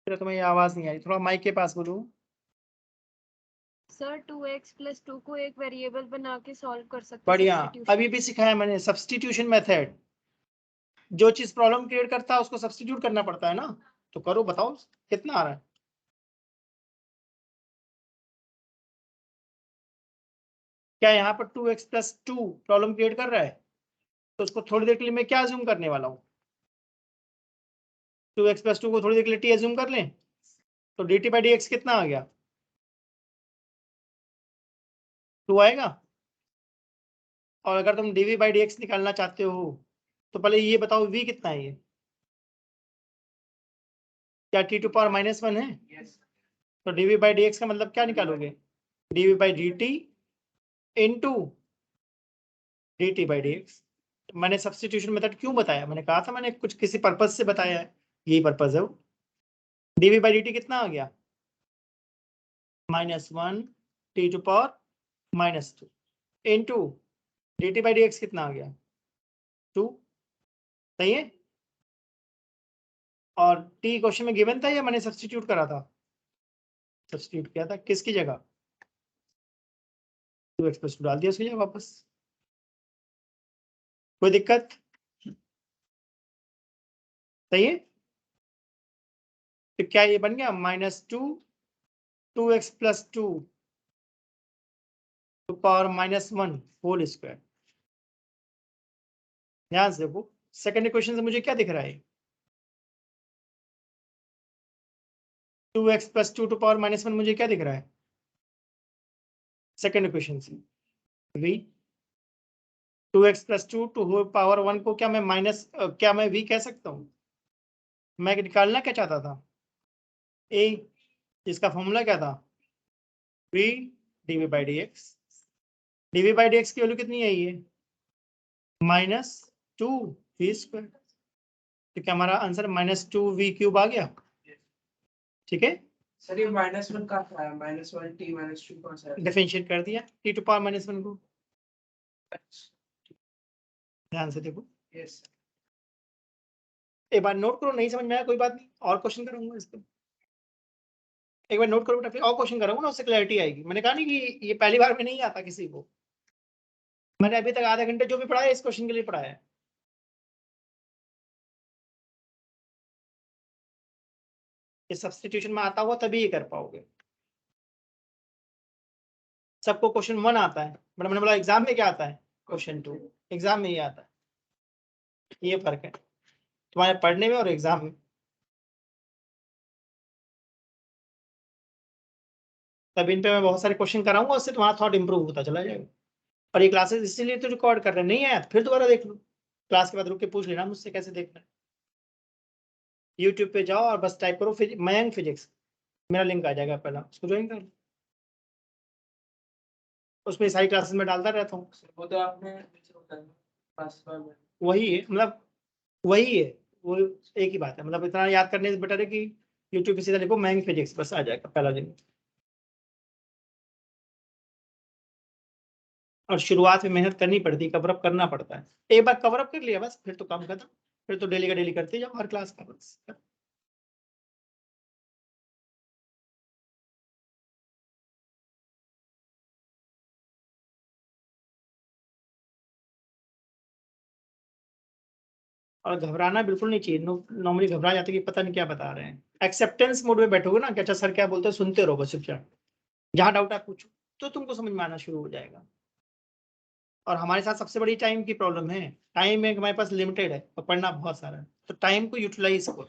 फिर तुम्हें ये आवाज नहीं आई, थोड़ा माइक के पास बोलो। सर 2x + 2 को एक वेरिएबल बना के सॉल्व कर सकते हैं। बढ़िया, substitution। अभी भी सिखाया मैंने सब्स्टिट्यूशन मेथड। जो चीज प्रॉब्लम क्रिएट करता है उसको सब्स्टिट्यूट करना पड़ता है ना, तो करो, बताओ कितना आ रहा है। क्या यहाँ पर 2x + 2 प्रॉब्लम क्रिएट कर रहा है? तो उसको थोड़ी देर के लिए मैं क्या अज्यूम करने वाला हूँ, 2x + 2 को थोड़ी देर के लिए t अज्यूम कर लें, तो dt by dx कितना आ गया? 2 आएगा। और अगर तुम dv by dx निकालना चाहते हो तो पहले ये बताओ v कितना है? ये क्या t⁻⁻1 है? यस। तो dv by dx का मतलब क्या निकालोगे? dv by dt into dt by dx। मैंने सब्स्टिट्यूशन मेथड क्यों बताया? मैंने कहा था मैंने कुछ किसी पर्पज से बताया है, यही पर्पज है वो। dv by dt कितना आ गया? -1 t⁻⁻2 into dt by dx कितना आ गया? 2। सही है? और t क्वेश्चन में गिवन था या मैंने सब्स्टिट्यूट करा था? सब्स्टिट्यूट किया था, किसकी जगह? 2x + 2 डाल दिया उसकी जगह वापस। कोई दिक्कत? सही है? तो क्या ये बन गया -2 2x + 2 ⁻1 होल स्क्वायर। ध्यान से देखो, सेकंड इक्वेशन से मुझे क्या दिख रहा है? 2x + 2 ⁻1 मुझे क्या दिख रहा है सेकंड इक्वेशन से? v 2x + 2 टू पावर 1 को क्या मैं क्या मैं v कह सकता हूँ? मैं निकालना क्या चाहता था? a, इसका फॉर्मूला क्या था? v dv by dx। dv by dx की वैल्यू कितनी है? ये -2v²। तो क्या हमारा आंसर -2v³ आ गया? ठीक है, सर ये -1 का था, -1 t -2 कौन सा है? डिफरेंशिएट कर दिया t⁻⁻1 को। ध्यान से देखो, यस। एक बार नोट करो, नहीं समझ में आया कोई बात नहीं, और क्वेश्चन करूंगा इस पर। एक बार नोट करो बेटा, फिर और क्वेश्चन करूंगा ना, उससे क्लैरिटी आएगी। मैंने कहा नहीं कि ये पहली बार में नहीं आता किसी को, मैंने अभी तक आधे घंटे जो भी पढ़ाया इस क्वेश्चन के लिए पढ़ाया है। ये सब्स्टिट्यूशन में आता हुआ तभी ये कर पाओगे। सबको क्वेश्चन 1 आता है, बट मैंने बोला एग्जाम में क्या आता है, क्वेश्चन 2। एग्जाम में ये आता है, ये फर्क है तुम्हारे पढ़ने में और एग्जाम में। तब इन पे मैं बहुत सारे क्वेश्चन कराऊंगा, उससे तुम्हारा थॉट इंप्रूव होता चला जाएगा। और ये क्लासेस इसीलिए तो रिकॉर्ड कर रहे हैं, नहीं आया तो फिर दोबारा देख लो, क्लास के बाद रुक के पूछ लेना मुझसे कैसे देखना है। यूट्यूब पे जाओ और बस टाइप करो मयंक फिजिक्स, मेरा लिंक आ जाएगा, पहला उसको ज्वाइन कर लो, उसमें सारी क्लासेस में डालता रहता हूँ। वो तो आपने वही है, मतलब वही है, वो एक ही बात है, मतलब इतना याद करने से बेटर है कि यूट्यूब पे सीधा लिखो मयंक फिजिक्स, बस आ जाएगा पहला लिंक। और शुरुआत में मेहनत करनी पड़ती है, कवर अप करना पड़ता है, एक बार कवर अप कर लिया बस फिर तो काम खत्म, फिर तो डेली का डेली करते जाओ हर क्लास का बस। और घबराना बिल्कुल नहीं चाहिए, नॉर्मली घबरा जाते कि पता नहीं क्या बता रहे हैं। एक्सेप्टेंस मोड में बैठोगे ना कि अच्छा सर क्या बोलते हैं, सुनते रहो बस चुपचाप, जहाँ डाउट है पूछो, तो तुमको समझ में आना शुरू हो जाएगा। और हमारे साथ सबसे बड़ी टाइम की प्रॉब्लम है, टाइम में हमारे पास लिमिटेड है और पढ़ना बहुत सारा है, तो टाइम को यूटिलाइज करो,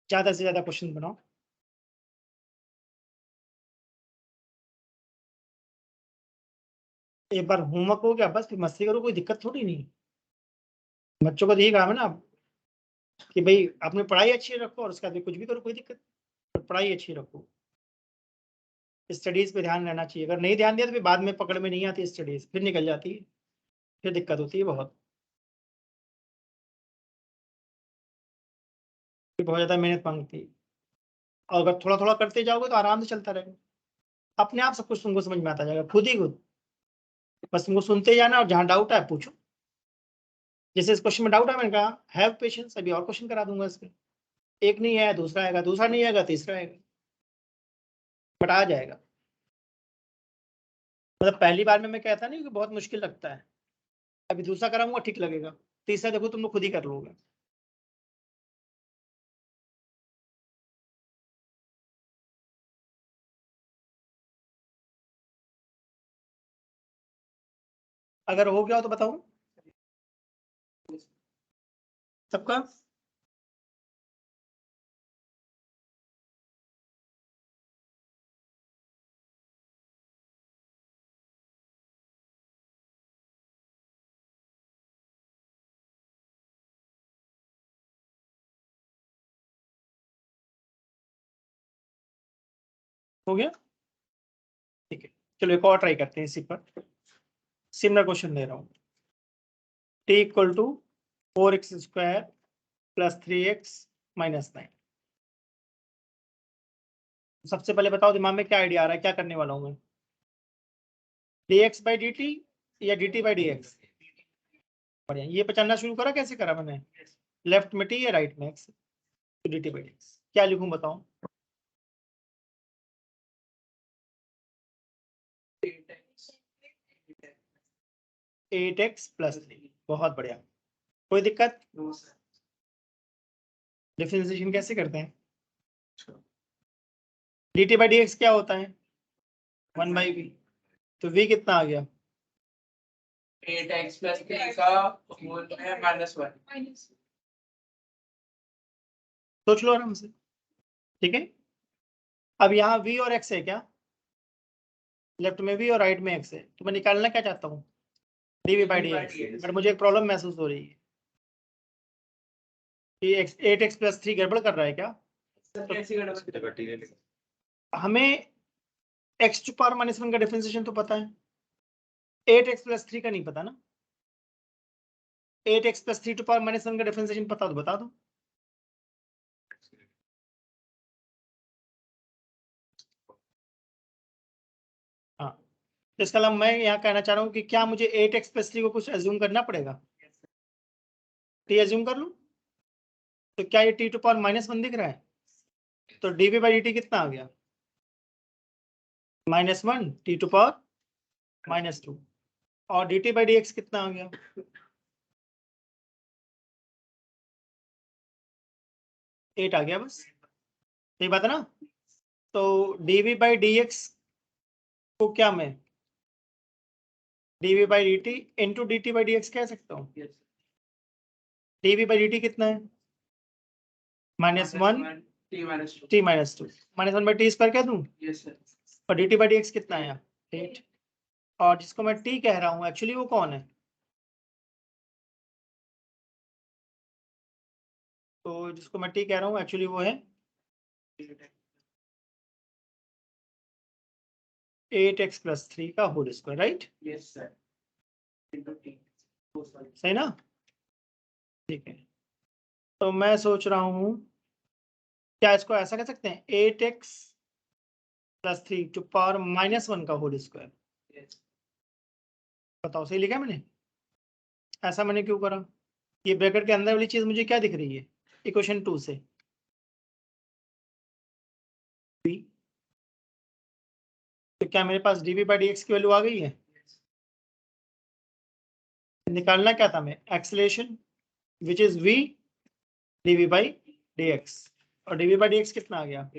ज्यादा से ज्यादा क्वेश्चन बनाओ। एक बार होमवर्क हो गया बस फिर मस्ती करो, कोई दिक्कत थोड़ी नहीं। बच्चों का तो यही काम है ना कि भाई अपनी पढ़ाई अच्छी रखो और उसके बाद कुछ भी करो, कोई दिक्कत, पढ़ाई अच्छी रखो। स्टडीज पे ध्यान रहना चाहिए, अगर नहीं ध्यान दिया तो फिर बाद में पकड़ में नहीं आती स्टडीज, फिर निकल जाती है, फिर दिक्कत होती है बहुत, फिर बहुत ज्यादा मेहनत मांगती है। और अगर थोड़ा थोड़ा करते जाओगे तो आराम से चलता रहेगा, अपने आप सब कुछ तुमको समझ में आता जाएगा, खुद ही खुद। बस तुमको सुनते जाना और जहाँ डाउट है पूछो। जैसे इस क्वेश्चन में डाउट है, मैंने कहा हैव पेशेंस, अभी और क्वेश्चन करा दूंगा इसमें, एक नहीं आया दूसरा आएगा, दूसरा नहीं आएगा तीसरा आएगा, बट आ जाएगा। मतलब पहली बार में मैं कहता नहीं कि बहुत मुश्किल लगता है, अभी दूसरा कराऊंगा ठीक लगेगा, तीसरा देखो तुम लोग खुद ही कर लोगे। अगर हो गया हो तो बताओ सबका। हो गया, ठीक है। चलो एक और ट्राई करते हैं इसी पर, सिमिलर क्वेश्चन दे रहा हूँ। टी इक्वल टू 4x² प्लस 3x माइनस 9। सबसे पहले बताओ दिमाग में क्या आइडिया आ रहा है, क्या करने वाला हूँ मैं, dx बाई dt या dt बाई dx। बढ़िया, ये पहचानना शुरू करा, कैसे करा मैंने, लेफ्ट में t या राइट में x, तो dt बाई dx क्या लिखूं बताओ। 8x प्लस 3, बहुत बढ़िया, कोई दिक्कत। डिफरेंशिएशन कैसे करते हैं, dt बाई dx क्या होता है, 1 बाई v, तो v कितना आ गया, 8x प्लस 3 का मूल में -1। सोच लो आराम से, ठीक है। अब यहाँ v और x है क्या, लेफ्ट में v और राइट में x है, तो मैं निकालना क्या चाहता हूँ, dv बाई dx, बट मुझे एक प्रॉब्लम महसूस हो रही है कि 8x प्लस 3 गड़बड़ कर रहा है क्या। कैसी गड़बड़, हमें x टू पावर -1 का डिफरेंशिएशन तो पता है, 8x प्लस 3 का नहीं पता ना, 8x प्लस 3 टू पावर -1 का डिफरेंशिएशन पता तो बता दो। हाँ, तो इसका मतलब मैं यहाँ कहना चाह रहा हूँ कि क्या मुझे 8x प्लस 3 को कुछ एज्यूम करना पड़ेगा, t एज्यूम कर लूँ, तो क्या ये t टू पावर -1 दिख रहा है, तो dv बाई dt कितना आ गया, -1 t टू पावर -2, और dt बाई dx कितना आ गया, 8 आ गया, बस यही बात है ना। तो dv बाई dx को क्या मैं dv by dt into dt by dx कह सकता हूँ। Yes. dv बाई dt कितना है? -1 T minus 2. t minus 2 -1 by T square कह दूं। Yes sir. और dt बाई dx कितना है? 8। और जिसको मैं t कह रहा हूँ एक्चुअली वो कौन है? तो जिसको मैं t कह रहा हूँ एक्चुअली वो है 8x + 3 का whole square, right? Yes sir. Into T. Oh, sorry. सही ना? ठीक है, तो मैं सोच रहा हूँ क्या इसको ऐसा कह सकते हैं 8x + 3 टू पावर -1 का होल स्क्वायर। Yes. बताओ सही लिखा है मैंने? ऐसा मैंने क्यों करा? ये ब्रैकेट के अंदर वाली चीज मुझे क्या दिख रही है इक्वेशन 2 से? b। तो क्या मेरे पास dv बाई dx की वैल्यू आ गई है? Yes. निकालना क्या था मैं? Acceleration which is v dv by dx। और dv बाई dx कितना आ गया?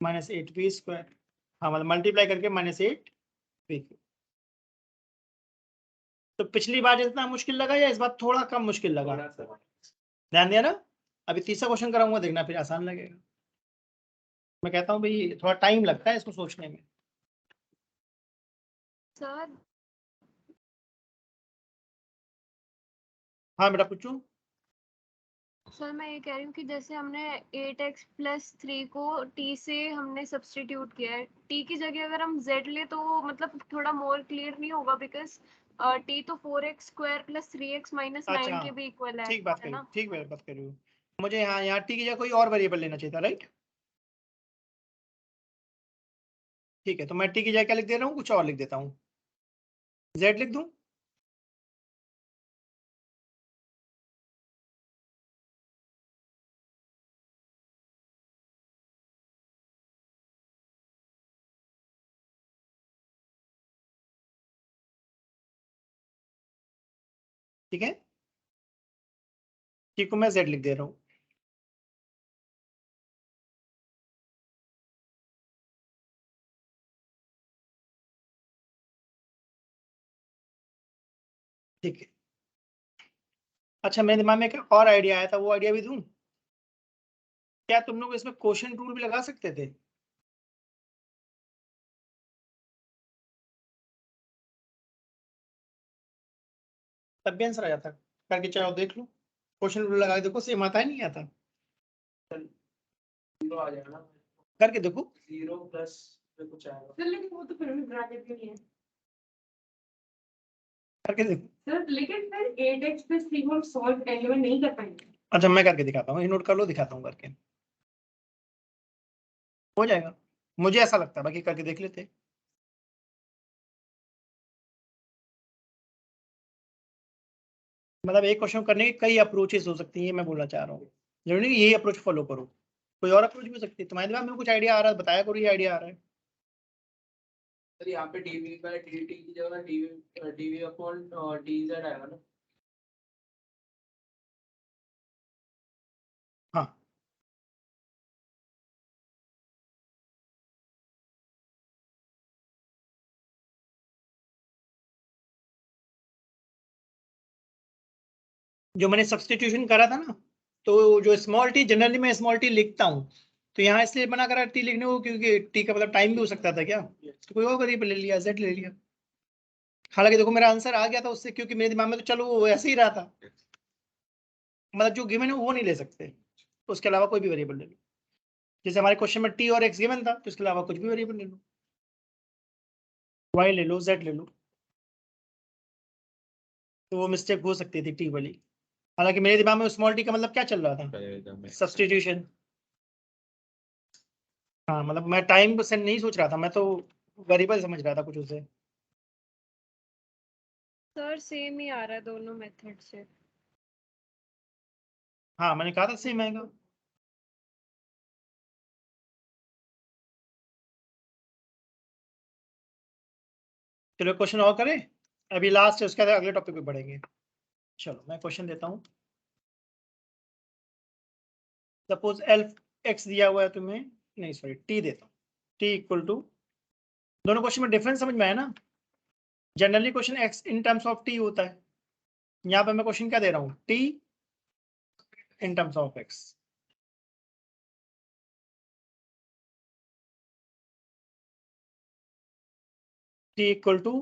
8v²। हाँ मतलब मल्टीप्लाई करके -8v। तो पिछली बार जितना मुश्किल लगा या इस बार थोड़ा कम मुश्किल लगा? थोड़ा सा. ध्यान दिया ना? अभी तीसरा क्वेश्चन कराऊंगा, देखना फिर आसान लगेगा। मैं कहता हूँ भाई थोड़ा टाइम लगता है इसको सोचने में। सर हाँ बेटा पूछो। सर मैं ये कह रही हूँ कि जैसे हमने 8x + 3 को t से हमने सब्स्टिट्यूट किया है, t की जगह अगर हम z ले तो मतलब थोड़ा मोर क्लियर नहीं होगा, बिकॉज t तो 4x² + 3x - 9 अच्छा के भी इक्वल ठीक बात है करी, ना? ठीक बात करी हो। मुझे यहाँ टी की जगह कोई और वेरिएबल लेना चाहिए था, राइट? ठीक है, तो मैं टी की जगह क्या लिख दे रहा हूँ? कुछ और लिख देता हूँ, z लिख दूँ। ठीक है, टी को मैं z लिख दे रहा हूँ। ठीक है, अच्छा मेरे दिमाग में एक और आइडिया आया था, वो आइडिया भी दूं? क्या तुम लोग इसमें क्वोशंट रूल भी लगा सकते थे? तब भी आंसर आ जाता। करके चलो देख लो, क्वोशंट रूल लगा के देखो, सेम आता है नहीं आता? Zero आ जाएगा ना. करके देखो, 0 plus में कुछ आएगा. सर लेकिन वो तो फिर भी ब्रैकेट भी नहीं है करके देखो। सर, लेकिन फिर 8x + 3 को हम सॉल्व एलिमेंट नहीं कर पाएंगे। अच्छा मैं करके दिखाता हूँ, नोट कर लो, दिखाता हूँ करके, हो जाएगा। मुझे ऐसा लगता है, बाकी करके देख लेते। मतलब एक क्वेश्चन करने के कई अप्रोचेस हो सकती है, मैं बोलना चाह रहा हूँ। जरूरी नहीं यही अप्रोच फॉलो करो, कोई और अप्रोच भी हो सकती है। तुम्हारे दिमाग में कुछ आइडिया आ रहा है, बताया करो ये आइडिया आ रहा है। सर यहाँ पे dv by dt की जगह dv upon dz आएगा ना. हाँ जो मैंने सब्सटीट्यूशन करा था ना, तो जो स्मॉल टी जनरली मैं स्मॉल टी लिखता हूँ, तो यहाँ इसलिए बना करा टी लिखने को क्योंकि टी का मतलब टाइम भी हो सकता था क्या, तो कोई और वेरिएबल ले लिया, जेड ले लिया। हालांकि देखो मेरा आंसर आ गया था उससे, क्योंकि मेरे दिमाग में तो चलो वो ऐसे ही रहा था, मतलब जो गिवन है वो नहीं ले सकते, उसके अलावा कोई भी वेरिएबल ले लो। जैसे हमारे क्वेश्चन में टी और एक्स गिवन था, तो इसके अलावा कुछ भी वेरिएबल ले लो, वाई ले लो, जेड ले लो, तो वो मिस्टेक हो सकती थी टी वाली। हालांकि मेरे दिमाग में स्मॉल टी का मतलब क्या चल रहा था, सब्सटीट्यूशन। हाँ मतलब मैं टाइम से नहीं सोच रहा था, मैं तो वेरिएबल समझ रहा था कुछ उसे। सर सेम ही आ रहा है दोनों मेथड से। हाँ मैंने कहा था सेम आएगा। चलो क्वेश्चन और करें, अभी लास्ट है, उसके बाद अगले टॉपिक पे बढ़ेंगे। चलो मैं क्वेश्चन देता हूँ। सपोज एल एक्स दिया हुआ है तुम्हें, नहीं सॉरी टी देता हूँ, टी इक्वल टू दोनों क्वेश्चन में डिफरेंस समझ में आया ना? Generally question x in terms of T होता है, यहाँ पे मैं क्वेश्चन क्या दे रहा हूँ, T in terms of X. T equal to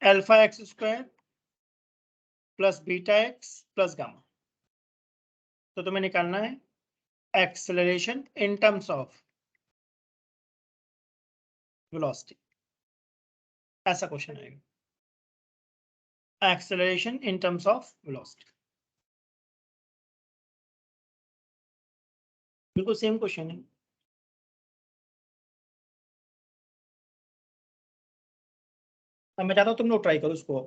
alpha X square plus beta X plus gamma. तो तुम्हें निकालना है acceleration in terms of velocity, ऐसा क्वेश्चन आएगा, acceleration in terms of velocity. बिल्कुल सेम क्वेश्चन है। अब मैं चाहता हूँ तुम लोग ट्राई करो इसको।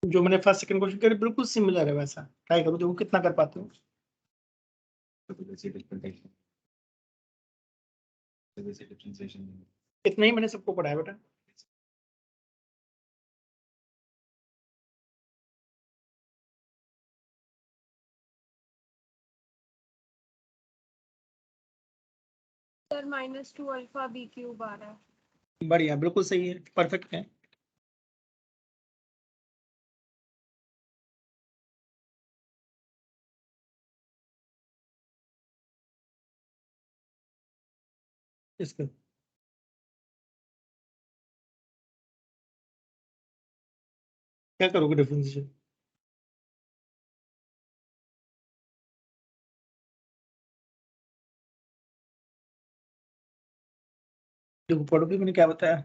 जो मैंने फर्स्ट सेकंड क्वेश्चन किया बिल्कुल सिमिलर है, वैसा ट्राई करो, देखो कितना कर पाते हो। इतना ही मैंने सबको पढ़ाया बेटा। सर -2 अल्फा बी क्यूब आ रहा है। बढ़िया, बिल्कुल सही है, परफेक्ट है। इसको क्या करोगे डिफरेंशिएशन? देखो पढ़ोगे, मैंने क्या बताया।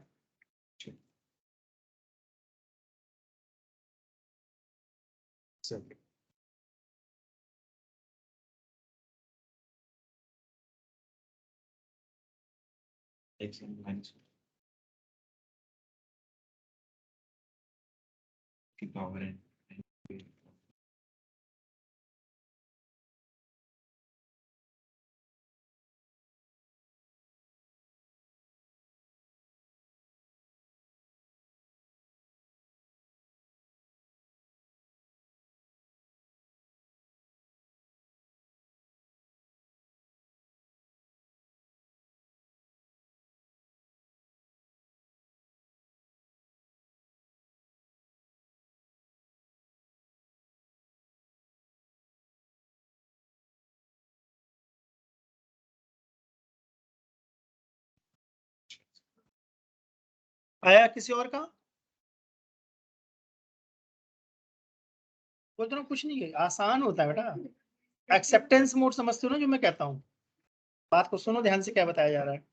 आया किसी और का? बोल तो कुछ नहीं है, आसान होता है बेटा। एक्सेप्टेंस मोड समझते हो ना जो मैं कहता हूँ? बात को सुनो ध्यान से, क्या बताया जा रहा है।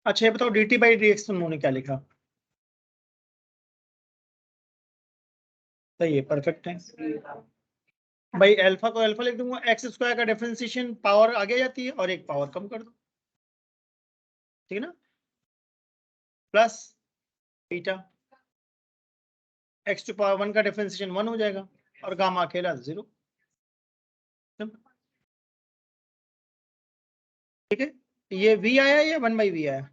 अच्छा ये बताओ dt बाई dx उन्होंने क्या लिखा? सही है, परफेक्ट है भाई। अल्फा को अल्फा लिख दूंगा, एक्स स्क्वायर का डिफरेंशिएशन पावर आगे जाती है और एक पावर कम कर दो, ठीक है ना, plus beta X to power 1 का डिफरेंशिएशन 1 हो जाएगा और गामा अकेला 0। ठीक है, ये v आया या 1/v आया?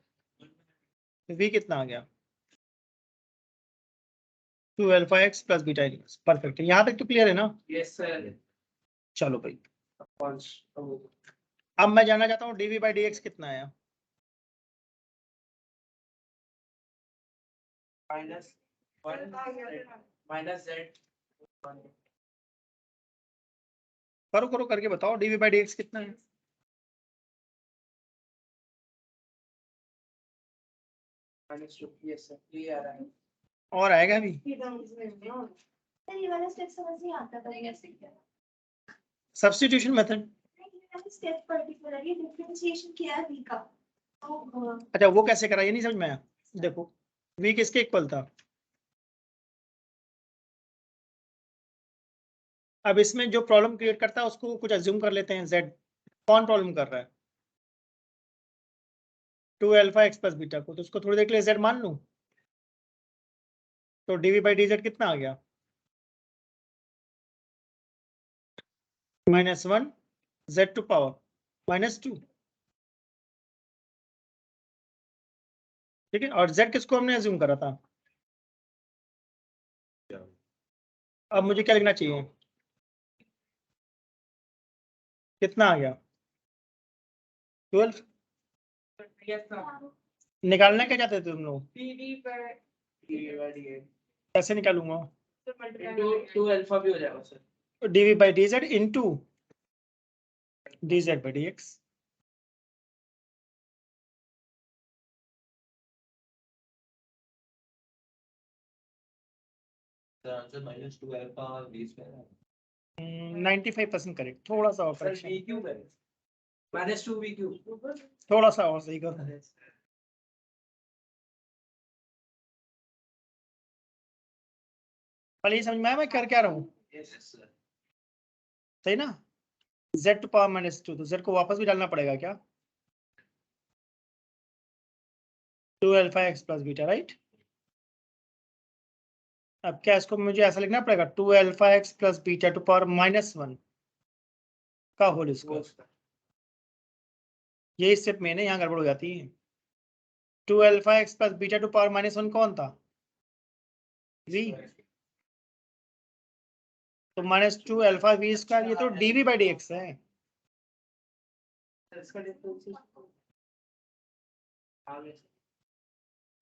v कितना आ गया? 2 alpha x plus beta inverse. Perfect, यहाँ तक तो क्लियर है ना? Yes sir. चलो भाई, अब मैं जानना चाहता हूँ dv बाई dx कितना आया। Minus z। करो करो करके बताओ dv बाई dx कितना है। -2। यस सर, ये आ रहा है। और आएगा अभी? ये वाला स्टेप समझ नहीं आता था कैसे क्या substitution method. Step particularly differentiation किया है v का तो अच्छा, वो कैसे करा ये नहीं समझ में आया। देखो v किसके इक्वल था? अब इसमें जो प्रॉब्लम क्रिएट करता है उसको कुछ अज्यूम कर लेते हैं z। कौन प्रॉब्लम कर रहा है? 2 अल्फा एक्स प्लस बीटा को, तो उसको थोड़ी देर के लिए z मान लूं, तो dv बाई dz कितना आ गया? -1 z टू पावर -2। ठीक है, और z किसको हमने अज्यूम करा था? अब मुझे क्या लिखना चाहिए? कितना आ गया? 12। Yes sir. निकालना क्या चाहते थे तुम लोग? dv बाई dx कैसे निकालूंगा? टू अल्फा भी हो जाएगा sir. dv by dz into dz by dx। Answer -2 alpha v square 95% correct. थोड़ा सा और सर करेक्शन, v क्यूब है। -2 v क्यूब। थोड़ा सा और सही करो। पहले ये समझ में आया मैं कर क्या रहा हूँ? Yes sir. सही ना? z टू पावर -2, तो z को वापस भी डालना पड़ेगा क्या? 2 alpha x plus beta, right. अब क्या इसको मुझे ऐसा लिखना पड़ेगा 2 alpha x plus beta two power -1 का होल स्क्वायर। ये स्टेप में यहाँ गड़बड़ हो जाती है। 2 alpha x plus beta two power -1 कौन था? v। तो -2 अल्फा v स्क्वायर, ये तो dv बाई dx है। इसका डिफरेंस आगे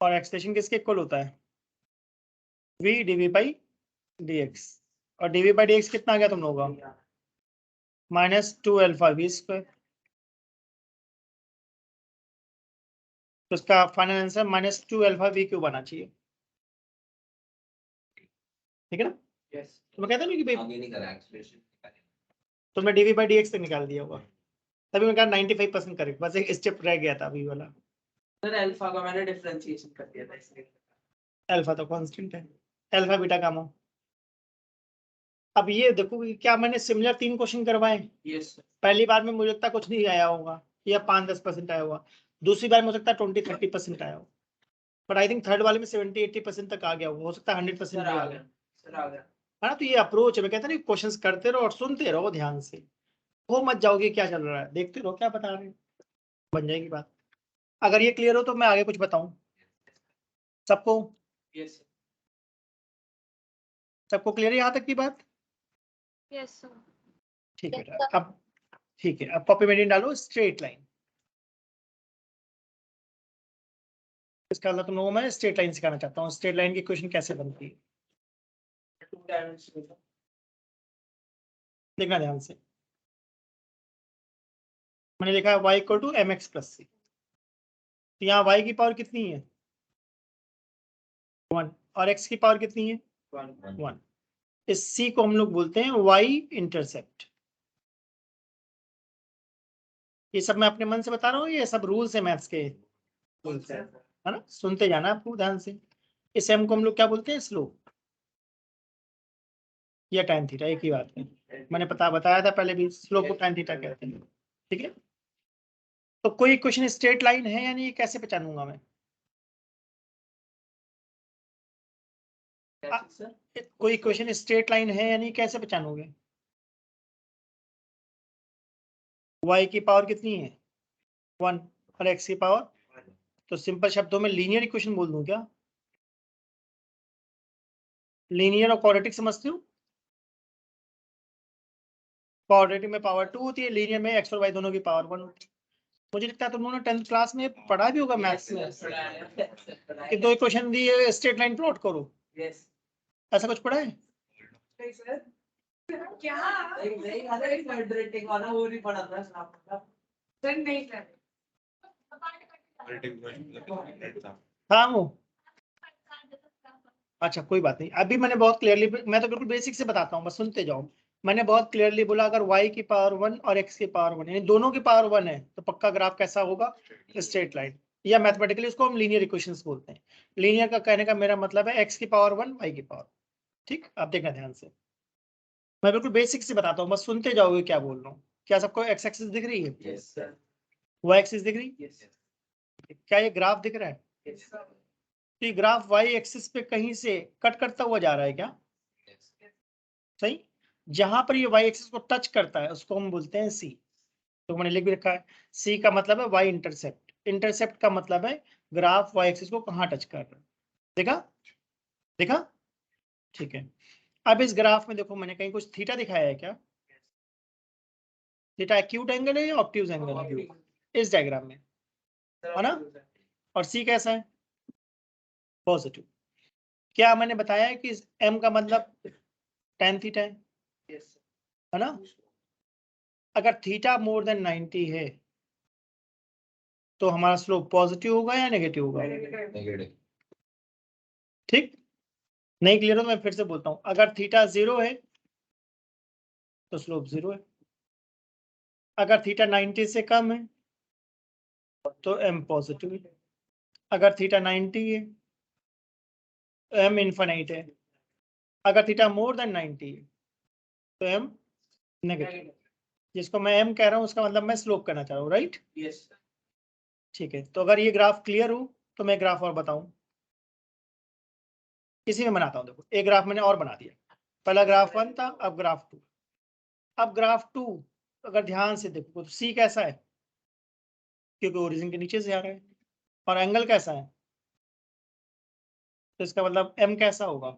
और एक्सप्रेशन किसके इक्वल होता है? v dv by dx। और dv बाई dx कितना आ गया तुम लोगों का? -2 अल्फा v स्क्वायर। तो इसका final answer -2 alpha v cube आना चाहिए। ठीक है ना? यस। तो मैं कहता हूँ कि भाई आगे नहीं करा एक्सप्रेशन। तुमने dv बाई dx तक निकाल दिया होगा, तभी मैं कहा 95% करेक्ट। बस एक स्टेप रह गया था अभी वाला। सर अल्फा का मैंने डिफरेंशिएशन कर दिया था इसलिए। अल्फा तो कांस्टेंट है, अल्फा बीटा का मान। अब ये देखो कि क्या मैंने सिमिलर 3 क्वेश्चन करवाए। Yes sir. पहली बार में मुझे लगता है कुछ नहीं आया होगा, या 5-10% आया होगा। दूसरी बार में हो सकता है 20-30% आया हो, बट आई थिंक थर्ड वाले में 70-80% तक आ गया हो सकता है 100% सर भी आ आ गया। गया। सर आ गया। है ना? तो ये अप्रोच है। मैं कहता नहीं, क्वेश्चंस करते रहो और सुनते रहो ध्यान से। वो मत जाओगे क्या चल रहा है, देखते रहो क्या बता रहे हैं, बन जाएगी बात। अगर ये क्लियर हो तो मैं आगे कुछ बताऊं सबको। यस सबको क्लियर है यहाँ तक की बात? Yes sir. ठीक है बेटा, अब ठीक है, अब कॉपी में डालो स्ट्रेट लाइन। इसका मतलब तुम लोगों को मैं स्ट्रेट लाइन सिखाना चाहता हूँ, स्ट्रेट लाइन की क्वेश्चन कैसे बनती है। 2 डायमेंशनल। देखना ध्यान से। मैंने लिखा है y equal to mx plus c। तो यहाँ y की पावर कितनी है? 1। और x की पावर कितनी है? 1। इस c को हम लोग बोलते हैं y इंटरसेप्ट। ये सब मैं अपने मन से बता रहा हूँ, ये सब रूल्स है मैथ्स के, है ना? सुनते जाना आपको ध्यान से। इस m को हम लोग क्या बोलते हैं? स्लोप या tan थीटा, एक ही बात है। मैंने बताया था पहले भी, स्लोप को tan थीटा कहते हैं। ठीक है, तो कोई क्वेश्चन स्ट्रेट लाइन है या नहीं, कैसे पहचानूंगा मैं? सर कोई क्वेश्चन स्ट्रेट लाइन है या नहीं, कैसे पहचानोगे? y की पावर कितनी है? 1। और x की पावर, तो सिंपल शब्दों में लीनियर इक्वेशन बोल दूं क्या? लीनियर और क्वाड्रेटिक समझते हो? क्वाड्रेटिक में पावर 2 होती है, लीनियर में x और y दोनों की पावर 1 होती है। मुझे लगता है तुम लोगों ने 10th क्लास में पढ़ा भी होगा मैथ्स में कि दो इक्वेशन दी है, स्ट्रेट लाइन प्लॉट करो, यस ऐसा कुछ पढ़ा है? नहीं सर क्या नहीं अरे क्वाड्रेटिक वाला वो नहीं पढ़ा था आपका सर नहीं सर हाँ वो अच्छा कोई बात नहीं, अभी मैंने बहुत क्लियरली, मैं तो बिल्कुल बेसिक से बताता हूँ, बस सुनते जाओ। मैंने बहुत क्लियरली बोला अगर y की पावर 1 और x की पावर 1 यानी दोनों की पावर 1 है तो पक्का ग्राफ कैसा होगा? स्ट्रेट लाइन, या मैथमेटिकली उसको हम लीनियर इक्वेशंस बोलते हैं। लीनियर का कहने का मेरा मतलब है x की पावर 1 y की पावर, ठीक? आप देखना ध्यान से, मैं बिल्कुल बेसिक से बताता हूँ, बस सुनते जाओगे क्या बोल रहा हूँ। क्या सबको x एक्सिस दिख रही है? यस सर y एक्सिस दिख रही है? यस क्या ये ग्राफ दिख रहा है? यस तो ये ग्राफ y एक्सिस पे कहीं से कट करता हुआ जा रहा है क्या? सही, जहां पर ये y एक्सिस को टच करता है उसको हम बोलते हैं c। तो मैंने लिख भी रखा है, c का मतलब है y इंटरसेप्ट, इंटरसेप्ट का मतलब है ग्राफ y एक्सिस को कहाँ टच कर रहा है। देखा देखा, ठीक है। अब इस ग्राफ में देखो मैंने कहीं कुछ थीटा दिखाया है क्या? थीटा एक्यूट एंगल है या ऑब्ट्यूज एंगल है इस डायग्राम में, है ना? और c कैसा है? पॉजिटिव। क्या मैंने बताया है कि m का मतलब tan थीटा है, यस है ना? अगर थीटा मोर देन 90 है तो हमारा स्लोप पॉजिटिव होगा या नेगेटिव होगा? ठीक, नहीं क्लियर हो तो मैं फिर से बोलता हूं, अगर थीटा 0 है तो स्लोप 0 है, अगर थीटा 90 से कम है तो m पॉजिटिव है, अगर थीटा 90 है तो m इनफाइनाइट है, अगर थीटा मोर देन 90 है तो m नेगेटिव। जिसको मैं m कह रहा हूं उसका मतलब मैं स्लोप करना चाह रहा हूँ, राइट? यस ठीक है, तो अगर ये ग्राफ क्लियर हो तो मैं ग्राफ और बताऊं, इसी में बनाता हूं। देखो एक ग्राफ मैंने और बना दिया, पहला ग्राफ 1 था, अब ग्राफ 2। अब ग्राफ 2 अगर ध्यान से देखो तो c कैसा है? क्योंकि ओरिजिन के नीचे से आ रहा है, और एंगल कैसा है? तो इसका मतलब m कैसा होगा?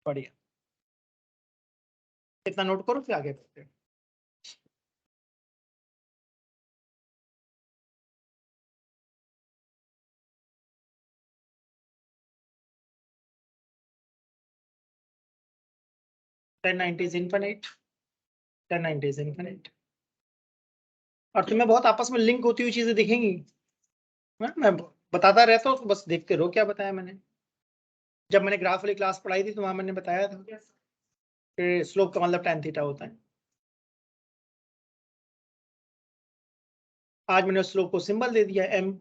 बढ़िया, इतना नोट करो फिर आगे बढ़ते हैं। tan 90 is infinite, tan 90 is infinite। और तुम्हें बहुत आपस में लिंक होती हुई चीजें दिखेंगी, मैं बताता रहता हूँ तो बस देखते रहो क्या बताया मैंने। जब मैंने ग्राफ वाली क्लास पढ़ाई थी तो वहां मैंने बताया था कि स्लोप का मतलब tan थीटा होता है। आज मैंने स्लोप को सिंबल दे दिया m।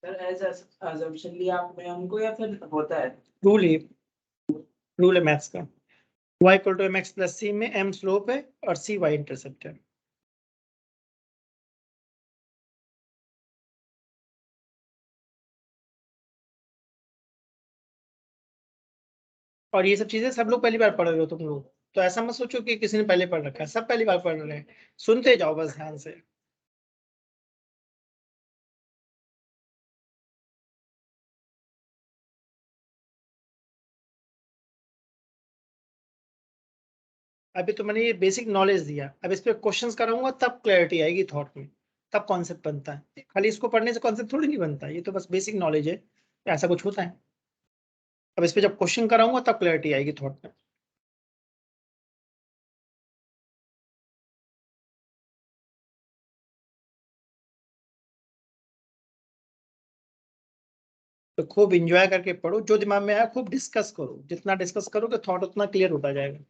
सर एज अजम्पशन लिया आपने हमको या फिर होता है? रूल है मैथ्स का, y equal to mx plus c में m स्लोप है और c y इंटरसेप्ट है। और ये सब चीजें सब लोग पहली बार पढ़ रहे हो तुम लोग, तो ऐसा मत सोचो कि किसी ने पहले पढ़ रखा है, सब पहली बार पढ़ रहे हैं। सुनते जाओ बस ध्यान से। अभी तो मैंने ये बेसिक नॉलेज दिया, अब इस पे क्वेश्चंस कराऊंगा तब क्लैरिटी आएगी थॉट में, तब कॉन्सेप्ट बनता है। खाली इसको पढ़ने से कॉन्सेप्ट थोड़ी नहीं बनता, ये तो बस बेसिक नॉलेज है, ऐसा कुछ होता है। अब इस पे जब क्वेश्चन कराऊंगा तब क्लैरिटी आएगी थॉट में। तो खूब इंजॉय करके पढ़ो, जो दिमाग में आया खूब डिस्कस करो, जितना डिस्कस करोगे थॉट उतना क्लियर होता जाएगा।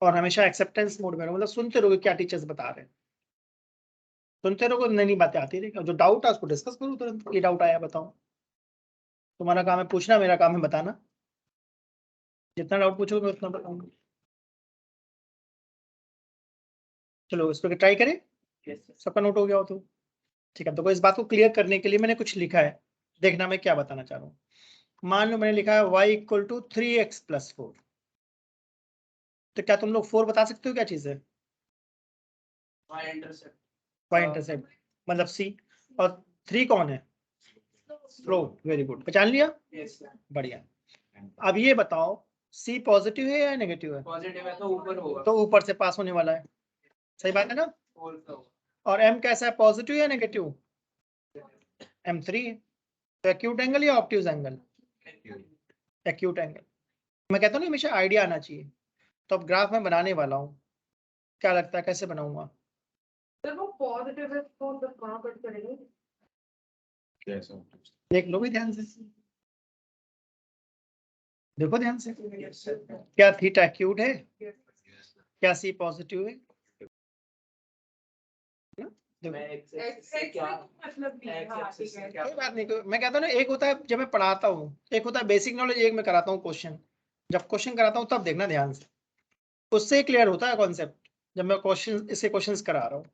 और हमेशा एक्सेप्टेंस मोड में रहो, मतलब सुनते रहोगे क्या टीचर्स बता रहे हैं, सुनते रहोगे, नई नई बातें आती रहेगी। जो डाउट है उसको डिस्कस करो तुरंत, ये डाउट आया बताओ। तुम्हारा काम है पूछना, मेरा काम है बताना, जितना डाउट पूछोगे मैं उतना बताऊंगा। चलो इस पर ट्राई करें, यस सबका नोट हो गया हो तो ठीक है। तो इस बात को क्लियर करने के लिए मैंने कुछ लिखा है, देखना मैं क्या बताना चाह रहा हूँ। मान लो मैंने लिखा है y equal to 3x plus 4, तो क्या तुम लोग 4 बता सकते हो क्या चीज है? वाई इंटरसेप्ट वाई इंटरसेप्ट मतलब सी, और 3 कौन है? स्लोप। वेरी गुड, पहचान लिया, यस सर बढ़िया। अब ये बताओ सी पॉजिटिव है या नेगेटिव है? पॉजिटिव है तो ऊपर होगा तो ऊपर से पास होने वाला है, सही बात है ना? 4 का होगा और एम कैसा है, पॉजिटिव या नेगेटिव? M3 है। तो एक्यूट एंगल या ऑब्ट्यूज एंगल? Acute angle. मैं कहता हूँ ना हमेशा आइडिया आना चाहिए। तो अब ग्राफ मैं बनाने वाला हूँ, क्या लगता है कैसे बनाऊंगा? सर वो पॉजिटिव है तो मतलब कहाँ कट करेंगे? कैसा देख लो भी ध्यान से, देखो ध्यान से, यस सर क्या थीटा एक्यूट है, क्या सी पॉजिटिव है? देखो, मैं एक्स एक्सेस से एक्स क्या मतलब नहीं है, हाँ ठीक है। कोई बात नहीं, मैं कहता हूँ ना एक होता है जब मैं पढ़ाता हूँ, एक होता है बेसिक नॉलेज, एक मैं कराता हूँ क्वेश्चन। जब क्वेश्चन कराता हूँ तब देखना ध्यान से, उससे क्लियर होता है कॉन्सेप्ट जब मैं क्वेश्चन इससे क्वेश्चंस करा रहा हूँ।